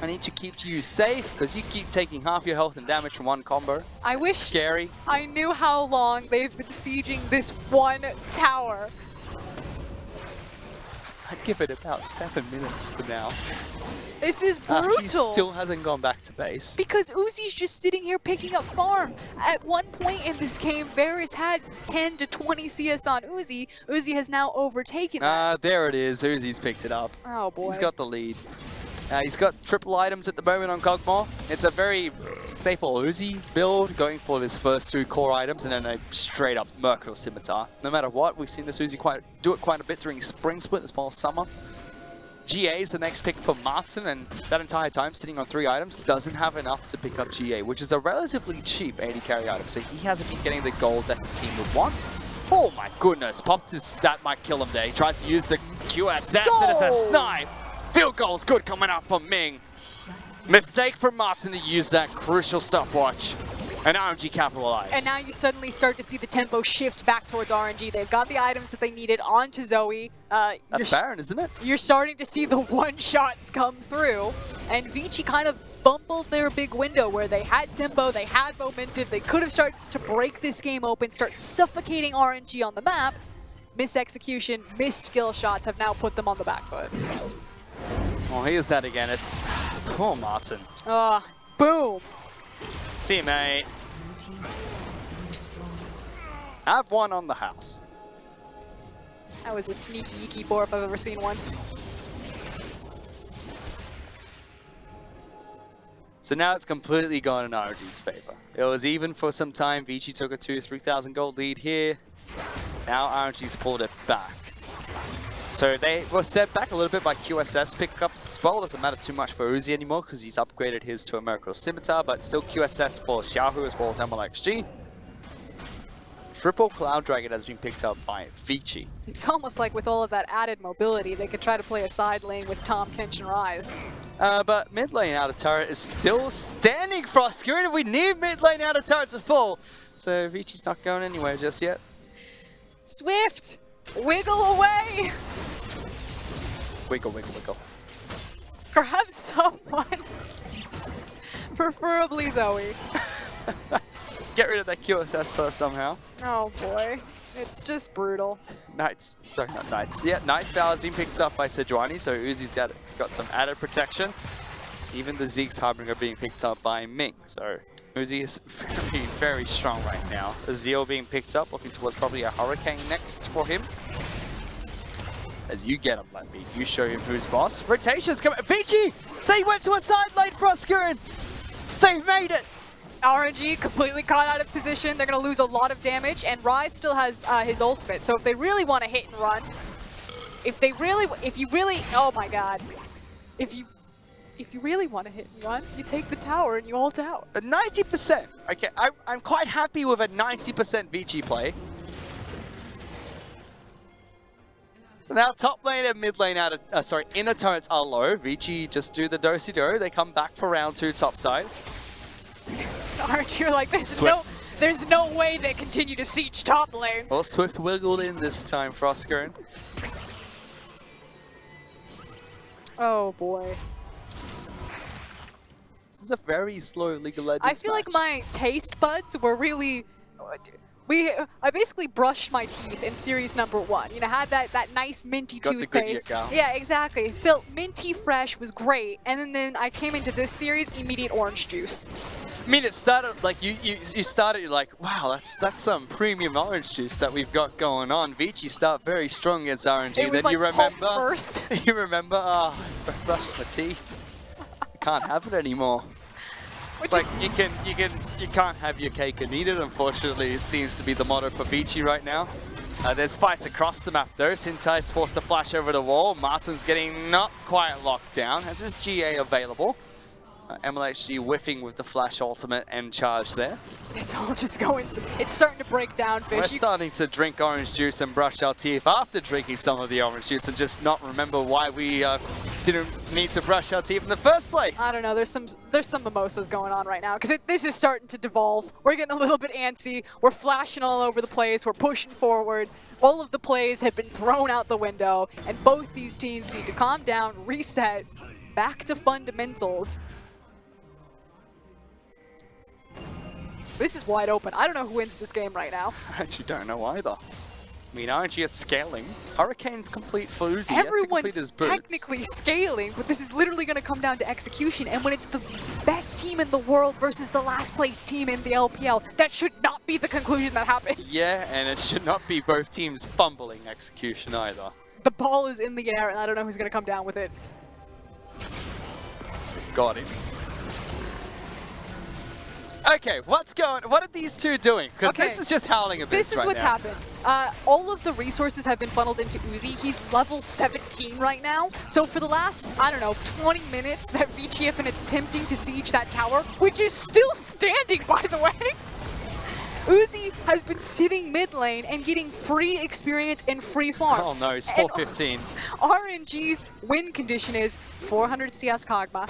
I need to keep you safe, because you keep taking half your health and damage from one combo. I wish scary. I knew how long they've been sieging this one tower. I'd give it about 7 minutes for now. This is brutal. He still hasn't gone back to base. Because Uzi's just sitting here picking up farm. At one point in this game, Varus had 10 to 20 CS on Uzi. Uzi has now overtaken that. There it is. Uzi's picked it up. Oh boy. He's got the lead. He's got triple items at the moment on Kog'Maw. It's a very staple Uzi build, going for his first 2 core items and then a straight up Mercurial Scimitar. No matter what, we've seen this Uzi do it quite a bit during Spring Split as well as Summer. GA is the next pick for Martin, and that entire time sitting on 3 items doesn't have enough to pick up GA, which is a relatively cheap AD carry item, so he hasn't been getting the gold that his team would want. Oh my goodness, popped his, that might kill him there. He tries to use the QSS, and it's a snipe. Field goal's good coming out from Ming. Mistake from Martin to use that crucial stopwatch. And RNG capitalized. And now you suddenly start to see the tempo shift back towards RNG. They've got the items that they needed onto Zoe. That's Baron, isn't it? You're starting to see the one-shots come through. And Vici kind of fumbled their big window where they had tempo, they had momentum, they could have started to break this game open, start suffocating RNG on the map. Misexecution, missed skill shots have now put them on the back foot. Well, here's that again. It's poor Martin. Boom. See you, mate. Have one on the house. That was a sneaky Iki boar if I've ever seen one. So now it's completely gone in RNG's favor. It was even for some time. Vici took a 3,000 gold lead here. Now RNG's pulled it back. So they were set back a little bit by QSS pickups as well. Doesn't matter too much for Uzi anymore because he's upgraded his to a Mercurial Scimitar, but still QSS for Xiaohu as well as MLXG. Triple Cloud Dragon has been picked up by Vici. It's almost like with all of that added mobility, they could try to play a side lane with Tahm Kench and Ryze. But mid lane out of turret is still standing, Frosco, and we need mid lane out of turret to fall. So Vici's not going anywhere just yet. Swift! Wiggle away! Wiggle, wiggle, wiggle. Grab someone. Preferably Zoe. Get rid of that QSS first somehow. Oh boy. It's just brutal. Knights. Sorry, not Knights. Yeah, Knight's Vow has been picked up by Sejuani, so Uzi's got some added protection. Even the Zeke's Harbinger being picked up by Ming. So Uzi is very, very strong right now. Azeel being picked up, looking towards probably a Hurricane next for him. As you get him, Letme, you show him who's boss. Rotations coming. Vici! They went to a side lane for Oscurin! They've made it! RNG completely caught out of position. They're going to lose a lot of damage, and Ryze still has his ultimate. So if they really want to hit and run, if you really, oh my god. If you really want to hit and run, you take the tower and you ult out. 90%. Okay, I'm quite happy with a 90% Vici play. So now top lane and mid lane out of, inner turrets are low. Vici just do the do-si-do. They come back for round 2 top side. Aren't you like, there's no way they continue to siege top lane. Well, Swift wiggled in this time, Frosco. Oh boy. This is a very slow League of Legends I feel like match. my taste buds were really... I basically brushed my teeth in series number 1. You know, had that nice minty Got the good toothpaste. yick out. Yeah, exactly. Felt minty fresh, was great. And then I came into this series, immediate orange juice. I mean, it started like you started, you're like, wow, that's some premium orange juice that we've got going on. Vici start very strong against RNG. It was Then like you remember pulp first. you remember, oh, I brushed my teeth. I can't have it anymore. It's like you can't have your cake and eat it. Unfortunately, it seems to be the motto for Vici right now. There's fights across the map though. Sintai's forced to flash over the wall. Martin's getting not quite locked down. Has his GA available? MLHG whiffing with the flash ultimate and charge there. It's all just going... It's starting to break down, Fish. We're starting to drink orange juice and brush our teeth after drinking some of the orange juice and just not remember why we didn't need to brush our teeth in the first place. I don't know. There's some mimosas going on right now because this is starting to devolve. We're getting a little bit antsy. We're flashing all over the place. We're pushing forward. All of the plays have been thrown out the window, and both these teams need to calm down, reset, back to fundamentals. This is wide open. I don't know who wins this game right now. I actually don't know either. I mean, RNG is scaling. Hurricane's complete for Uzi. Everyone's technically scaling, but this is literally going to come down to execution. And when it's the best team in the world versus the last place team in the LPL, that should not be the conclusion that happens. Yeah, and it should not be both teams fumbling execution either. The ball is in the air, and I don't know who's going to come down with it. Got him. Okay, what are these two doing? Because this is just howling a bit. This is what's happened. All of the resources have been funneled into Uzi. He's level 17 right now. So for the last, I don't know, 20 minutes that Vici have been attempting to siege that tower, which is still standing, by the way. Uzi has been sitting mid lane and getting free experience and free farm. Oh no, it's 415. RNG's win condition is 400 CS Kog'Maw.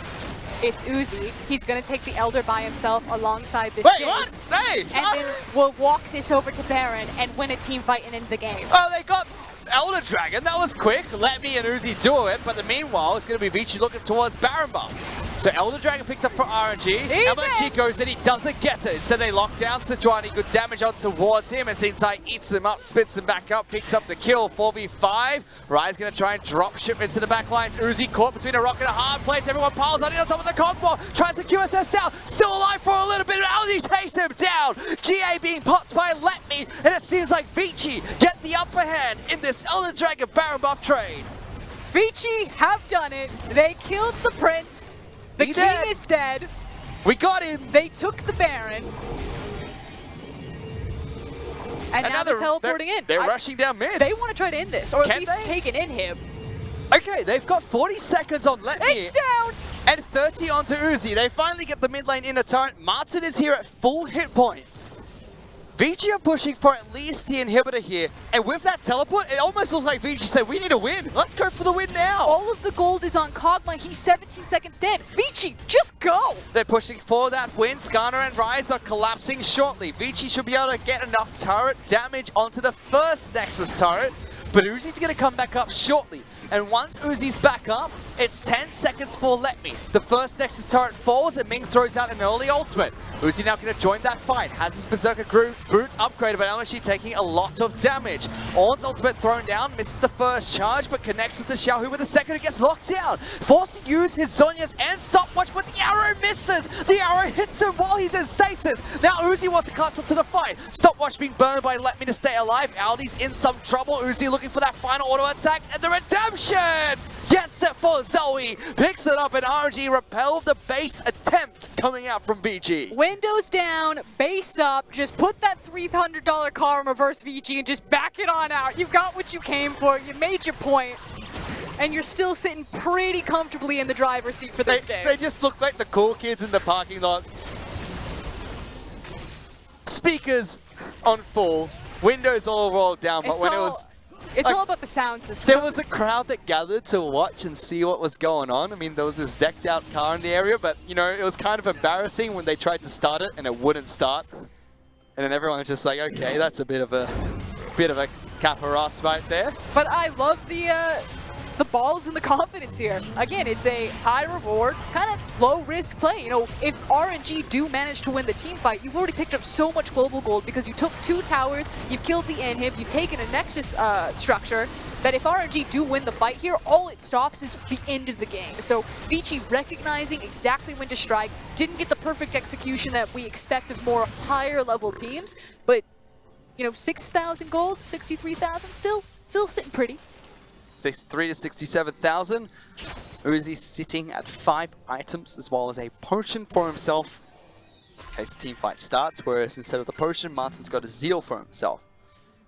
It's Uzi. He's going to take the Elder by himself alongside this Wait, Jace. what? Hey! And then we'll walk this over to Baron and win a team fight and end the game. Oh, they got Elder Dragon. That was quick. Let me and Uzi do it. But meanwhile, it's going to be Vici looking towards Baron buff. So Elder Dragon picked up for RNG. MLHG goes in, he doesn't get it. Instead they lock down Sejuani, good damage on towards him as Sintai eats him up, spits him back up, picks up the kill, 4v5. Rai's gonna try and drop ship into the back lines. Uzi caught between a rock and a hard place. Everyone piles on in on top of the Kog'Maw, tries to QSS out, still alive for a little bit, Aldi takes him down. GA being popped by Let Me, and it seems like Vici get the upper hand in this Elder Dragon Baron buff trade. Vici have done it. They killed the Prince. The king is dead. We got him. They took the Baron. And now they're teleporting in. They're rushing down mid. They want to try to end this, or at least take an in-him. Okay, they've got 40 seconds on Let Me. It's down. And 30 onto Uzi. They finally get the mid lane inner turret. Martin is here at full hit points. Vici are pushing for at least the inhibitor here. And with that teleport, it almost looks like Vici said, we need to win. Let's go for the win now. All of the gold is on Kog'Maw. He's 17 seconds dead. Vici, just go. They're pushing for that win. Skarner and Rise are collapsing shortly. Vici should be able to get enough turret damage onto the first Nexus turret. But Uzi's going to come back up shortly. And once Uzi's back up, it's 10 seconds for Let Me. The first Nexus turret falls and Ming throws out an early ultimate. Uzi now going to join that fight. Has his Berserker boots upgraded, but MLHG taking a lot of damage. Ornn's ultimate thrown down, misses the first charge, but connects with the Xiaohu with the second who gets locked down. Forced to use his Zhonya's and stopwatch, but the arrow misses. The arrow hits him while he's in stasis. Now Uzi wants to cancel to the fight. Stopwatch being burned by Let Me to stay alive. Aldi's in some trouble. Uzi looking for that final auto attack and the redemption! Gets it for Zoe, picks it up, and RNG repelled the base attempt coming out from Vici. Windows down, base up, just put that $300 car in reverse, Vici, and just back it on out. You've got what you came for, you made your point, and you're still sitting pretty comfortably in the driver's seat for this game. They just look like the cool kids in the parking lot. Speakers on full, windows all rolled down, but when it was... It's like, all about the sound system. There was a crowd that gathered to watch and see what was going on. I mean, there was this decked out car in the area, but, you know, it was kind of embarrassing when they tried to start it and it wouldn't start. And then everyone was just like, okay, that's a bit of a caparas right there. But I love the the balls and the confidence here. Again, it's a high reward, kind of low risk play. You know, if RNG do manage to win the team fight, you've already picked up so much global gold because you took 2 towers, you've killed the inhib, you've taken a nexus structure, that if RNG do win the fight here, all it stops is the end of the game. So Vici recognizing exactly when to strike, didn't get the perfect execution that we expect of more higher level teams, but you know, 6,000 gold, 63,000 still sitting pretty. 63 to 67,000. Uzi sitting at 5 items as well as a potion for himself in case the team fight starts, whereas instead of the potion, Martin's got a zeal for himself.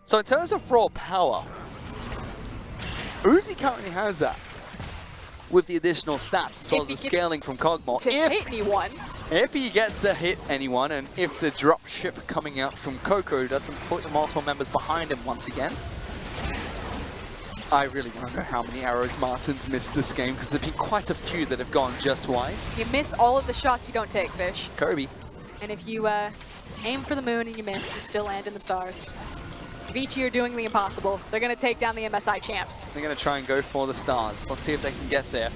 So in terms of raw power, Uzi currently has that with the additional stats as well as the scaling from Cogmore. To hit anyone. If he gets to hit anyone, and if the drop ship coming out from Coco doesn't put multiple members behind him once again, I really want to know how many arrows Martin's missed this game, because there have been quite a few that have gone just wide. You miss all of the shots you don't take, Fish. Kirby. And if you aim for the moon and you miss, you still land in the stars. Vici are doing the impossible. They're going to take down the MSI champs. They're going to try and go for the stars. Let's see if they can get there.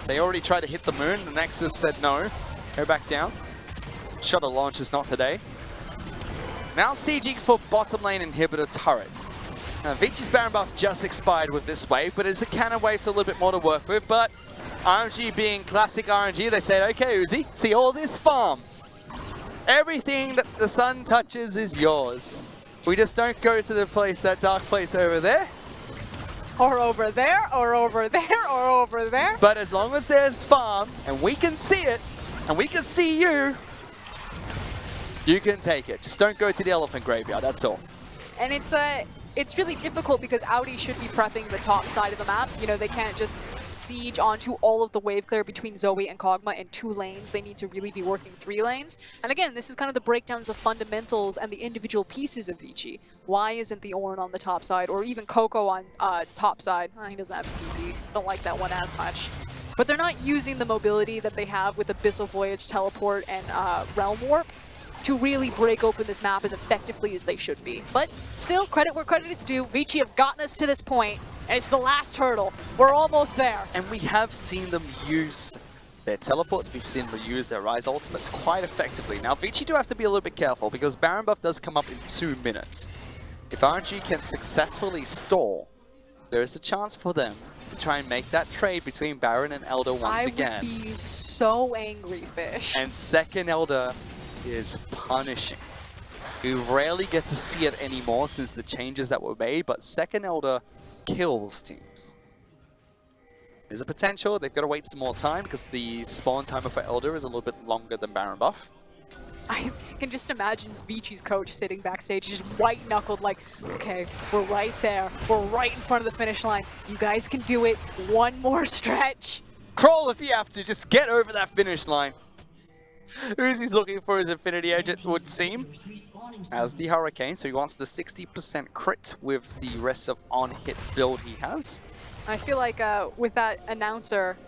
They already tried to hit the moon. The Nexus said no. Go back down. Shuttle launch is not today. Now sieging for bottom lane inhibitor turret. Now Vici's Baron buff just expired with this wave, but it's a cannon wave, so a little bit more to work with. But RNG being classic RNG, they said, okay Uzi, see all this farm. Everything that the sun touches is yours. We just don't go to the place, that dark place over there. Or over there, or over there, or over there. But as long as there's farm, and we can see it, and we can see you, you can take it. Just don't go to the elephant graveyard, that's all. And it's really difficult because Audi should be prepping the top side of the map. You know, they can't just siege onto all of the wave clear between Zoe and Kog'Maw in 2 lanes. They need to really be working 3 lanes. And again, this is kind of the breakdowns of fundamentals and the individual pieces of Vici. Why isn't the Ornn on the top side, or even Coco on top side? Oh, he doesn't have TP. Don't like that one as much. But they're not using the mobility that they have with Abyssal Voyage, Teleport, and Realm Warp to really break open this map as effectively as they should be. But still, credit where credit is due. Vici have gotten us to this point, and it's the last hurdle. We're almost there. And we have seen them use their teleports, we've seen them use their Rise ultimates quite effectively. Now Vici do have to be a little bit careful because Baron buff does come up in 2 minutes. If RNG can successfully stall, there is a chance for them to try and make that trade between Baron and Elder once again. I would be so angry, Fish. And second Elder is punishing. We rarely get to see it anymore since the changes that were made, but second Elder kills teams. There's a potential. They've got to wait some more time because the spawn timer for Elder is a little bit longer than Baron buff. I can just imagine Vici's coach sitting backstage, just white-knuckled like, okay, we're right there. We're right in front of the finish line. You guys can do it. One more stretch. Crawl if you have to. Just get over that finish line. Uzi's looking for his Infinity Edge, it would seem, as the Hurricane, so he wants the 60% crit with the rest of on-hit build he has. I feel like with that announcer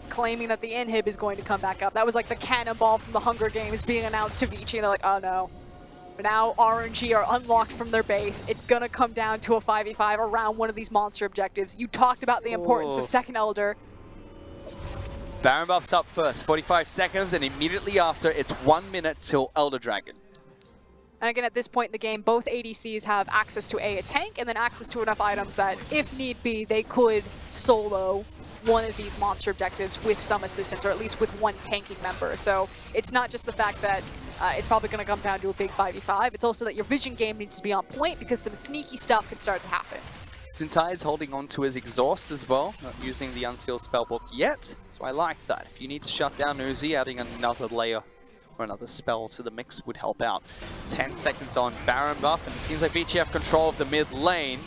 claiming that the inhib is going to come back up, that was like the cannonball from the Hunger Games being announced to Vici, and they're like, oh no. Now RNG are unlocked from their base. It's going to come down to a 5v5 around one of these monster objectives. You talked about the importance of second Elder. Baron buff's up first, 45 seconds, and immediately after, it's 1 minute till Elder Dragon. And again, at this point in the game, both ADCs have access to a tank and then access to enough items that, if need be, they could solo one of these monster objectives with some assistance, or at least with one tanking member. So it's not just the fact that it's probably going to come down to a big 5v5, it's also that your vision game needs to be on point because some sneaky stuff could start to happen. Zintai is holding on to his exhaust as well, not using the unsealed spellbook yet, so I like that. If you need to shut down Uzi, adding another layer or another spell to the mix would help out. 10 seconds on Baron buff, and it seems like Vici have control of the mid lane.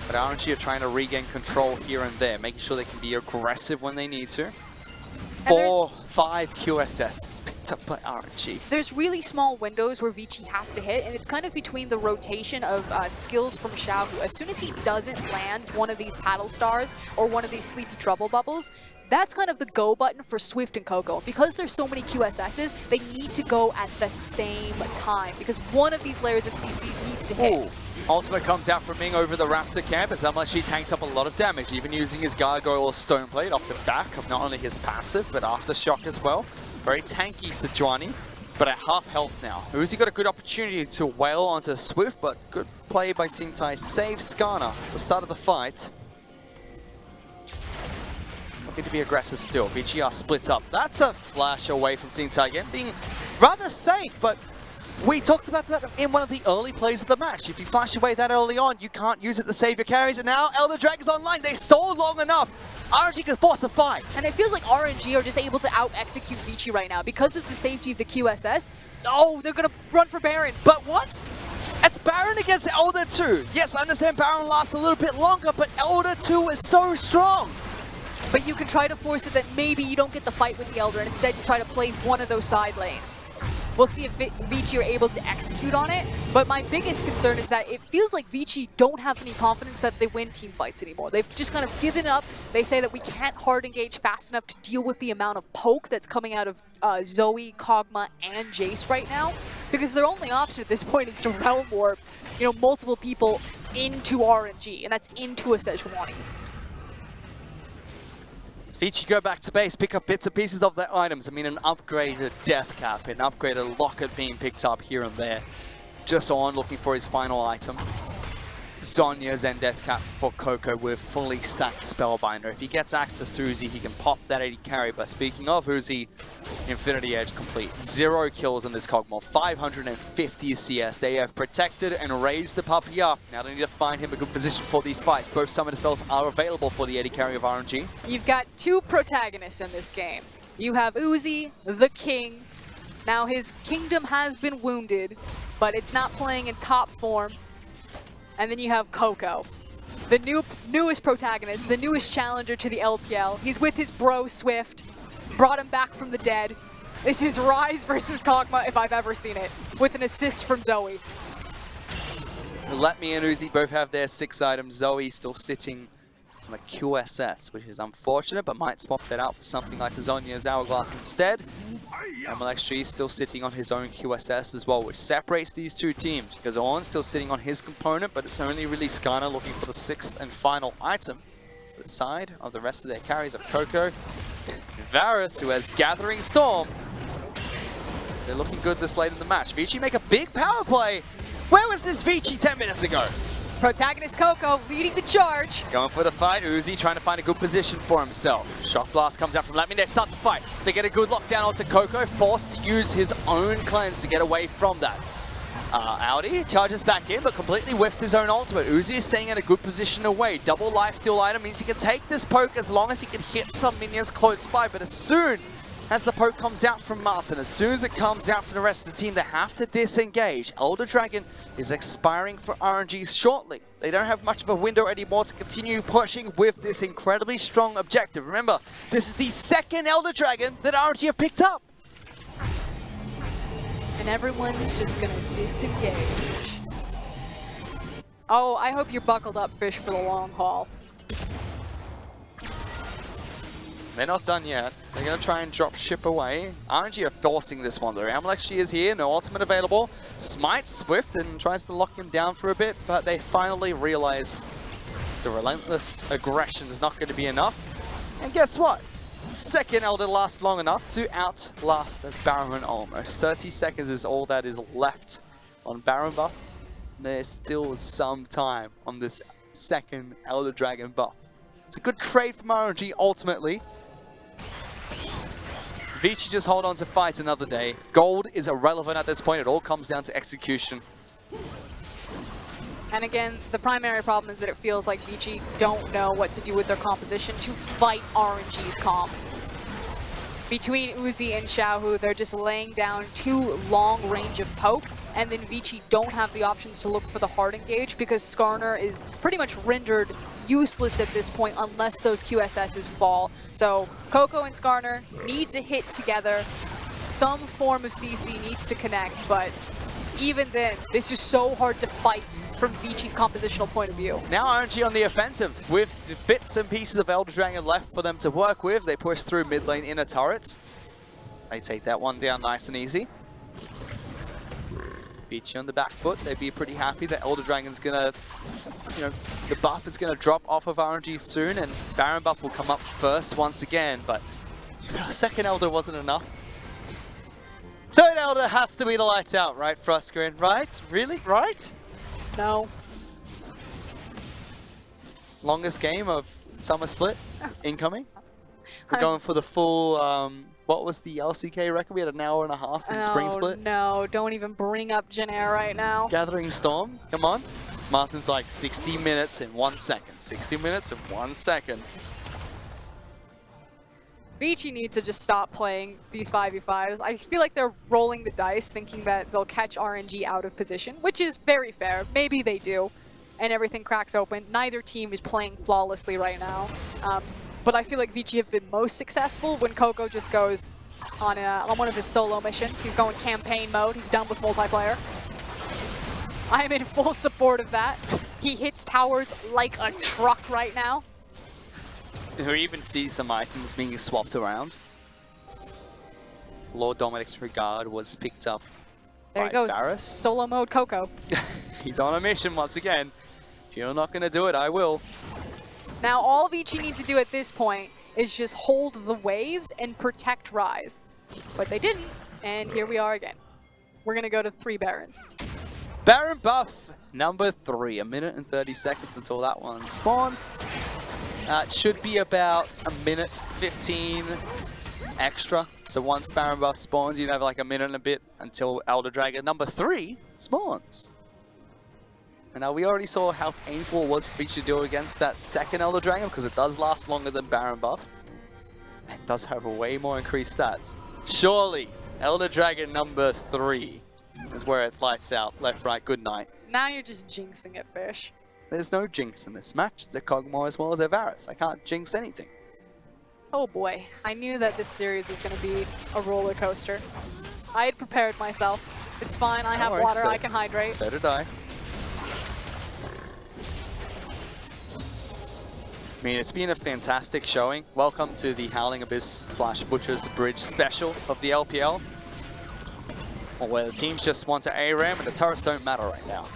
But RNG are trying to regain control here and there, making sure they can be aggressive when they need to. 4, 5 QSS picked up by RNG. There's really small windows where Vici have to hit, and it's kind of between the rotation of skills from Xiao, who as soon as he doesn't land one of these paddle stars or one of these sleepy trouble bubbles, that's kind of the go button for Swift and Coco. Because there's so many QSSs, they need to go at the same time, because one of these layers of CCs needs to hit. Ooh, Ultimate comes out from Ming over the Raptor camp as she tanks up a lot of damage, even using his Gargoyle or Stoneblade off the back of not only his passive, but Aftershock as well. Very tanky Sejuani, but at half health now. Uzi got a good opportunity to wail onto Swift, but good play by Singtai saves Skarner at the start of the fight. Looking to be aggressive still. Vici are split up. That's a flash away from Singtai again, being rather safe, but we talked about that in one of the early plays of the match. If you flash away that early on, you can't use it to save your carries, and now Elder Dragon's online. They stalled long enough. RNG can force a fight. And it feels like RNG are just able to out-execute Vici right now because of the safety of the QSS. Oh, they're going to run for Baron. But what? It's Baron against Elder 2. Yes, I understand Baron lasts a little bit longer, but Elder 2 is so strong. But you can try to force it that maybe you don't get the fight with the Elder, and instead you try to play one of those side lanes. We'll see if Vici are able to execute on it, but my biggest concern is that it feels like Vici don't have any confidence that they win team fights anymore. They've just kind of given up. They say that we can't hard engage fast enough to deal with the amount of poke that's coming out of Zoe, Kog'Maw, and Jace right now, because their only option at this point is to Realm Warp, multiple people into RNG, and that's into a Sejuani. Vici go back to base, pick up bits and pieces of their items. I mean, an upgraded Death Cap, an upgraded Locket being picked up here and there. Just on looking for his final item. Zhonya's and Death Cap for Coco with fully stacked Spellbinder. If he gets access to Uzi, he can pop that 80 carry. But speaking of Uzi, Infinity Edge complete. 0 kills on this Kog'Maw, 550 CS. They have protected and raised the puppy up. Now they need to find him a good position for these fights. Both summoner spells are available for the 80 carry of RNG. You've got two protagonists in this game. You have Uzi, the king. Now his kingdom has been wounded, but it's not playing in top form. And then you have Coco, the newest protagonist, the newest challenger to the LPL. He's with his bro Swift, brought him back from the dead. This is Rise versus Kog'Maw if I've ever seen it, with an assist from Zoe. Let Me and Uzi both have their 6 items. Zoe still sitting on a QSS, which is unfortunate, but might swap that out for something like a Zhonya's Hourglass instead. And MLXG is still sitting on his own QSS as well, which separates these two teams, because Ornn's still sitting on his component, but it's only really Skarner looking for the 6th and final item. The side of the rest of their carries of Coco and Varus, who has Gathering Storm. They're looking good this late in the match. Vici make a big power play. Where was this Vici 10 minutes ago? Protagonist Coco leading the charge. Going for the fight, Uzi trying to find a good position for himself. Shock Blast comes out from Let Me. They start the fight. They get a good lockdown onto Coco, forced to use his own cleanse to get away from that. Audi charges back in, but completely whiffs his own ultimate. Uzi is staying in a good position away. Double lifesteal item means he can take this poke as long as he can hit some minions close by, but as soon as the poke comes out from Martin, as soon as it comes out from the rest of the team, they have to disengage. Elder Dragon is expiring for RNG shortly. They don't have much of a window anymore to continue pushing with this incredibly strong objective. Remember, this is the 2nd Elder Dragon that RNG have picked up. And everyone's just gonna disengage. Oh, I hope you're buckled up, Fish, for the long haul. They're not done yet. They're going to try and drop ship away. RNG are forcing this one though. MLXG is here, no ultimate available. Smites Swift and tries to lock him down for a bit, but they finally realize the relentless aggression is not going to be enough. And guess what? 2nd Elder lasts long enough to outlast Baron almost. 30 seconds is all that is left on Baron buff. There's still some time on this 2nd Elder Dragon buff. It's a good trade from RNG ultimately. Vici just hold on to fight another day. Gold is irrelevant at this point. It all comes down to execution. And again, the primary problem is that it feels like Vici don't know what to do with their composition to fight RNG's comp. Between Uzi and Xiaohu, they're just laying down 2 long range of poke, and then Vici don't have the options to look for the hard engage because Skarner is pretty much rendered useless at this point unless those QSSs fall. So Coco and Skarner need to hit together. Some form of CC needs to connect, but even then, this is so hard to fight from Vici's compositional point of view. Now RNG on the offensive with the bits and pieces of Elder Dragon left for them to work with. They push through mid lane inner turrets. They take that one down nice and easy. Vici on the back foot, they'd be pretty happy that Elder Dragon's gonna, you know, the buff is gonna drop off of RNG soon, and Baron buff will come up first once again, but second Elder wasn't enough. Third Elder has to be the lights out, right, FLICKR? Right? Really? Right? No. Longest game of Summer Split incoming. We're going for the full, what was the LCK record? We had an hour and a half in Spring Split. No, don't even bring up Jin Air right now. Gathering Storm, come on. Martin's like 60 minutes in 1 second. 60 minutes in 1 second. Vici needs to just stop playing these 5v5s. I feel like they're rolling the dice thinking that they'll catch RNG out of position, which is very fair. Maybe they do, and everything cracks open. Neither team is playing flawlessly right now. But I feel like Vici have been most successful when Coco just goes on one of his solo missions. He's going campaign mode. He's done with multiplayer. I am in full support of that. He hits towers like a truck right now. We even see some items being swapped around. Lord Dominic's Regard was picked up there by he goes. Varus. Solo mode Coco. He's on a mission once again. If you're not going to do it, I will. Now all Vici needs to do at this point is just hold the waves and protect Rise. But they didn't, and here we are again. We're going to go to 3 Barons. Baron buff, number 3. 1 minute and 30 seconds until that one spawns. It should be about 1 minute 15 extra. So once Baron buff spawns, you'd have like 1 minute and a bit until Elder Dragon number 3 spawns. And now we already saw how painful it was for Vici to do against that second Elder Dragon, because it does last longer than Baron buff. It does have way more increased stats. Surely, Elder Dragon number 3 is where it's lights out, left, right, good night. Now you're just jinxing it, Fish. There's no jinx in this match. It's a Kog'Maw as well as a Varus. I can't jinx anything. Oh boy, I knew that this series was going to be a roller coaster. I had prepared myself. It's fine, I have water, I can hydrate. So did I. I mean, it's been a fantastic showing. Welcome to the Howling Abyss / Butcher's Bridge special of the LPL. Where the teams just want to ARAM and the turrets don't matter right now.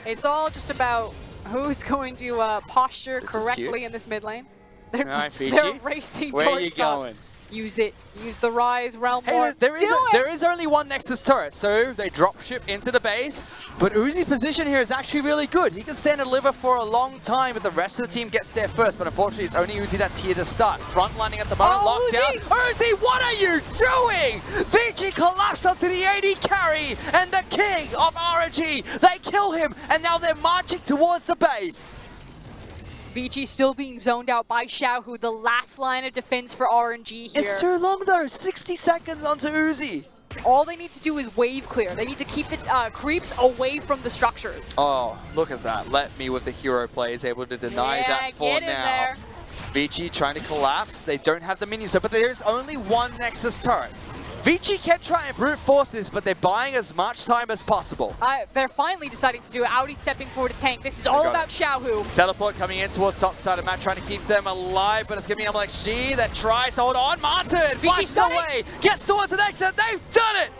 It's all just about who's going to posture correctly in this mid lane. They're, right, they're racing Where towards are you top. going? Use it. Use the Rise Realm Hey, War. there is only one Nexus turret, so they drop ship into the base. But Uzi's position here is actually really good. He can stand and deliver for a long time, but the rest of the team gets there first. But unfortunately, it's only Uzi that's here to start. Front lining at the moment, locked down. Uzi, what are you doing? Vici collapsed onto the AD carry, and the king of RNG. They kill him, and now they're marching towards the base. Vici still being zoned out by Xiaohu, the last line of defense for RNG here. It's too long though, 60 seconds onto Uzi. All they need to do is wave clear. They need to keep the creeps away from the structures. Oh, look at that. Let me with the hero play is able to deny that for get in now. there. Vici trying to collapse. They don't have the minions, but there's only one Nexus turret. Vici can try and brute force this, but they're buying as much time as possible. They're finally deciding to do it. Audi stepping forward to tank. This is all about Xiaohu. Teleport coming in towards top side of map, trying to keep them alive, but it's going to be like she that tries to hold on. Martin flashes away, gets towards the exit. They've done it!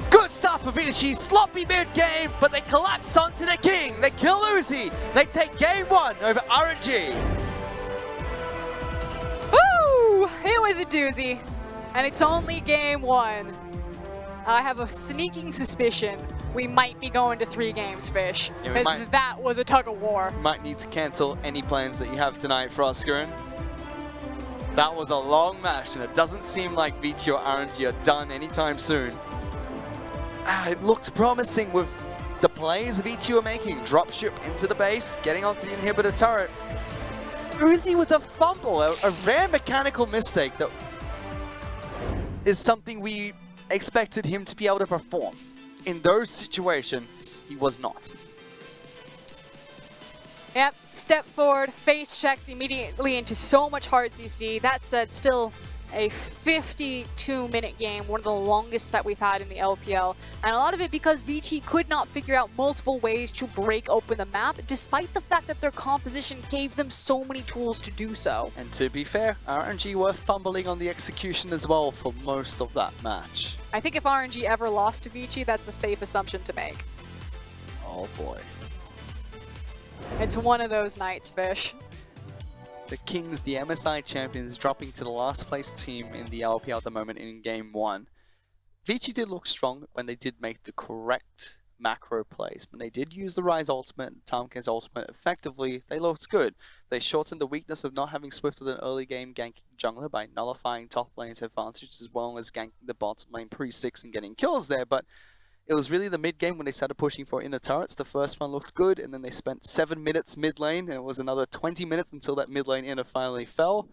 Good stuff for Vici. Sloppy mid-game, but they collapse onto the king. They kill Uzi. They take game 1 over RNG. Woo! It was a doozy. And it's only game 1. I have a sneaking suspicion we might be going to 3 games, Fish. Because that was a tug of war. Might need to cancel any plans that you have tonight, FLICKR. That was a long match, and it doesn't seem like Vici or RNG are done anytime soon. It looked promising with the plays Vici were making. Dropship into the base, getting onto the inhibitor turret. Uzi with a fumble, a rare mechanical mistake that is something we expected him to be able to perform. In those situations, he was not. Yep, step forward, face checked immediately into so much hard CC. That said, still a 52-minute game, one of the longest that we've had in the LPL, and a lot of it because Vici could not figure out multiple ways to break open the map, despite the fact that their composition gave them so many tools to do so. And to be fair, RNG were fumbling on the execution as well for most of that match. I think if RNG ever lost to Vici, that's a safe assumption to make. Oh boy. It's one of those nights, Fish. The Kings, the MSI champions, dropping to the last place team in the LPL at the moment in Game 1. Vici did look strong when they did make the correct macro plays. When they did use the Ryze ultimate and Tomkin's ultimate effectively, they looked good. They shortened the weakness of not having Swift with an early game ganking jungler by nullifying top lane's advantage as well as ganking the bottom lane pre-6 and getting kills there, but it was really the mid game when they started pushing for inner turrets. The first one looked good, and then they spent 7 minutes mid lane, and it was another 20 minutes until that mid lane inner finally fell.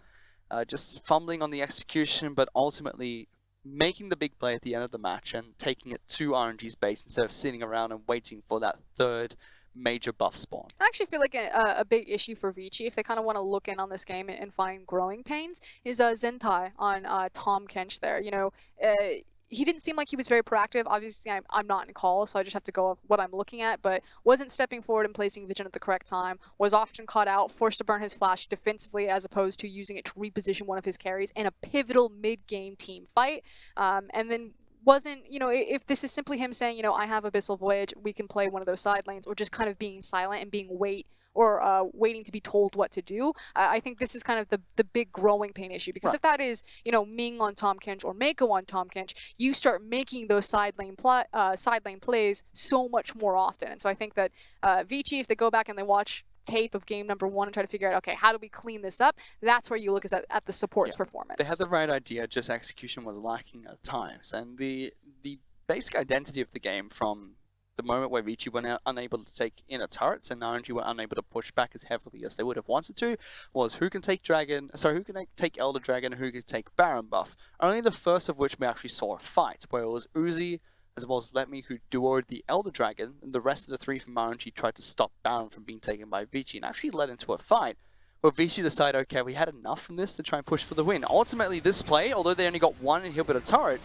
Just fumbling on the execution, but ultimately making the big play at the end of the match and taking it to RNG's base instead of sitting around and waiting for that third major buff spawn. I actually feel like a big issue for Vici, if they kind of want to look in on this game and find growing pains, is Zentai on Tahm Kench there. You know, he didn't seem like he was very proactive. Obviously, I'm not in call, so I just have to go off what I'm looking at, but wasn't stepping forward and placing Vision at the correct time, was often caught out, forced to burn his flash defensively as opposed to using it to reposition one of his carries in a pivotal mid-game team fight, and then wasn't, you know, if this is simply him saying, you know, I have Abyssal Voyage, we can play one of those side lanes, or just kind of being silent and being waiting to be told what to do. I think this is kind of the big growing pain issue, because if that is, you know, Ming on Tahm Kench or Mako on Tahm Kench, you start making those side lane plays so much more often. And so I think that Vici, if they go back and they watch tape of game number 1 and try to figure out, okay, how do we clean this up? That's where you look at the support's performance. They had the right idea, just execution was lacking at times. And the basic identity of the game from the moment where Vici were unable to take inner turrets and RNG were unable to push back as heavily as they would have wanted to, was who can take Elder Dragon, who can take Baron buff. Only the first of which we actually saw a fight, where it was Uzi as well as Letme who duoed the Elder Dragon, and the rest of the 3 from RNG tried to stop Baron from being taken by Vici, and actually led into a fight where Vici decided, okay, we had enough from this to try and push for the win. Ultimately, this play, although they only got 1 inhibitor turret,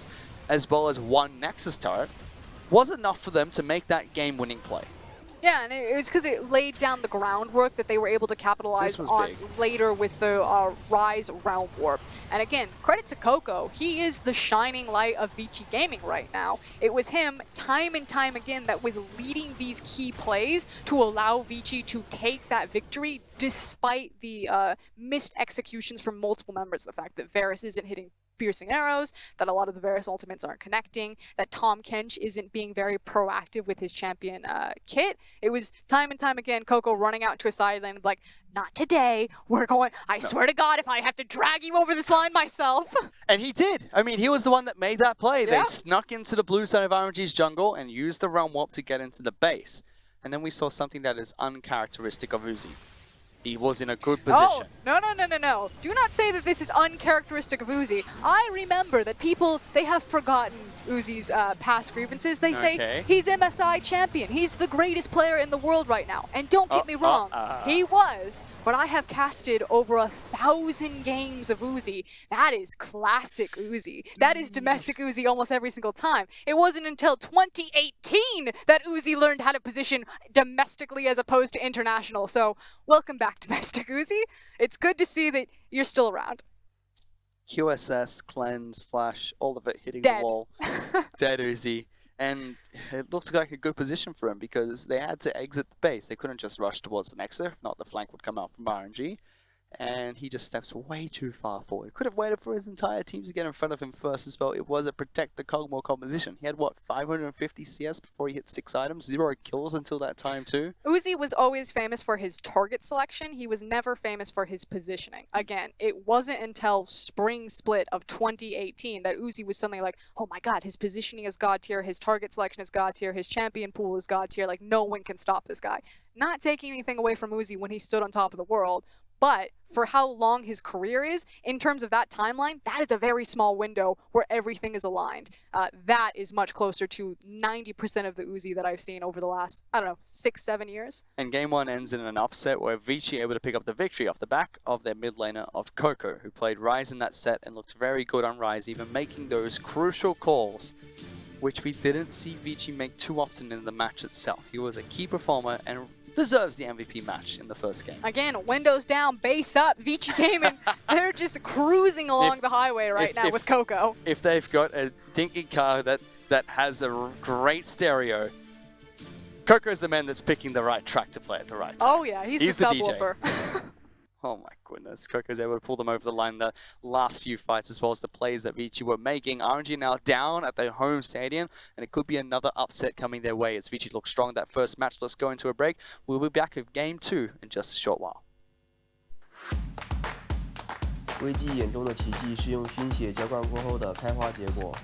as well as 1 Nexus turret, was enough for them to make that game-winning play. Yeah, and it was because it laid down the groundwork that they were able to capitalize on later with the Ryze Realm Warp. And again, credit to Coco. He is the shining light of Vici Gaming right now. It was him, time and time again, that was leading these key plays to allow Vici to take that victory despite the missed executions from multiple members. The fact that Varus isn't hitting piercing arrows, that a lot of the Varus ultimates aren't connecting, that Tahm Kench isn't being very proactive with his champion kit. It was time and time again Coco running out to a side lane and like, not today, we're going, I swear to God, if I have to drag you over this line myself. And he did. I mean, he was the one that made that play. Yeah. They snuck into the blue side of RNG's jungle and used the Realm Warp to get into the base. And then we saw something that is uncharacteristic of Uzi. He was in a good position. Oh, no. Do not say that this is uncharacteristic of Uzi. I remember that people, they have forgotten Uzi's past grievances. They say he's MSI champion. He's the greatest player in the world right now. And don't get me wrong, he was. But I have casted over 1,000 games of Uzi. That is classic Uzi. That is domestic Uzi almost every single time. It wasn't until 2018 that Uzi learned how to position domestically as opposed to international. So welcome back, domestic Uzi. It's good to see that you're still around. QSS, cleanse, flash, all of it hitting the wall. Dead Uzi. And it looked like a good position for him because they had to exit the base. They couldn't just rush towards the Nexus, if not the flank would come out from RNG. And he just steps way too far forward. Could have waited for his entire team to get in front of him first as well. It was a protect the Cogmore composition. He had, what, 550 CS before he hit 6 items? 0 kills until that time too? Uzi was always famous for his target selection. He was never famous for his positioning. Again, it wasn't until Spring Split of 2018 that Uzi was suddenly like, oh my god, his positioning is god tier, his target selection is god tier, his champion pool is god tier, like no one can stop this guy. Not taking anything away from Uzi when he stood on top of the world, But for how long his career is, in terms of that timeline, that is a very small window where everything is aligned. That is much closer to 90% of the Uzi that I've seen over the last, I don't know, 6-7 years. And game one ends in an upset where Vici able to pick up the victory off the back of their mid laner of Coco, who played Ryze in that set and looked very good on Ryze, even making those crucial calls, which we didn't see Vici make too often in the match itself. He was a key performer and deserves the MVP match in the first game. Again, windows down, base up, Vici Gaming. They're just cruising along the highway right now with Coco. If they've got a dinky car that has a great stereo, Coco's the man that's picking the right track to play at the right time. Oh yeah, he's the subwoofer. Oh my goodness, Coco's able to pull them over the line in the last few fights, as well as the plays that Vici were making. RNG now down at their home stadium, and it could be another upset coming their way as Vici looks strong that first match. Let's go into a break. We'll be back with game 2 in just a short while. 危机眼中的奇迹是用心血浇灌过后的开花结果。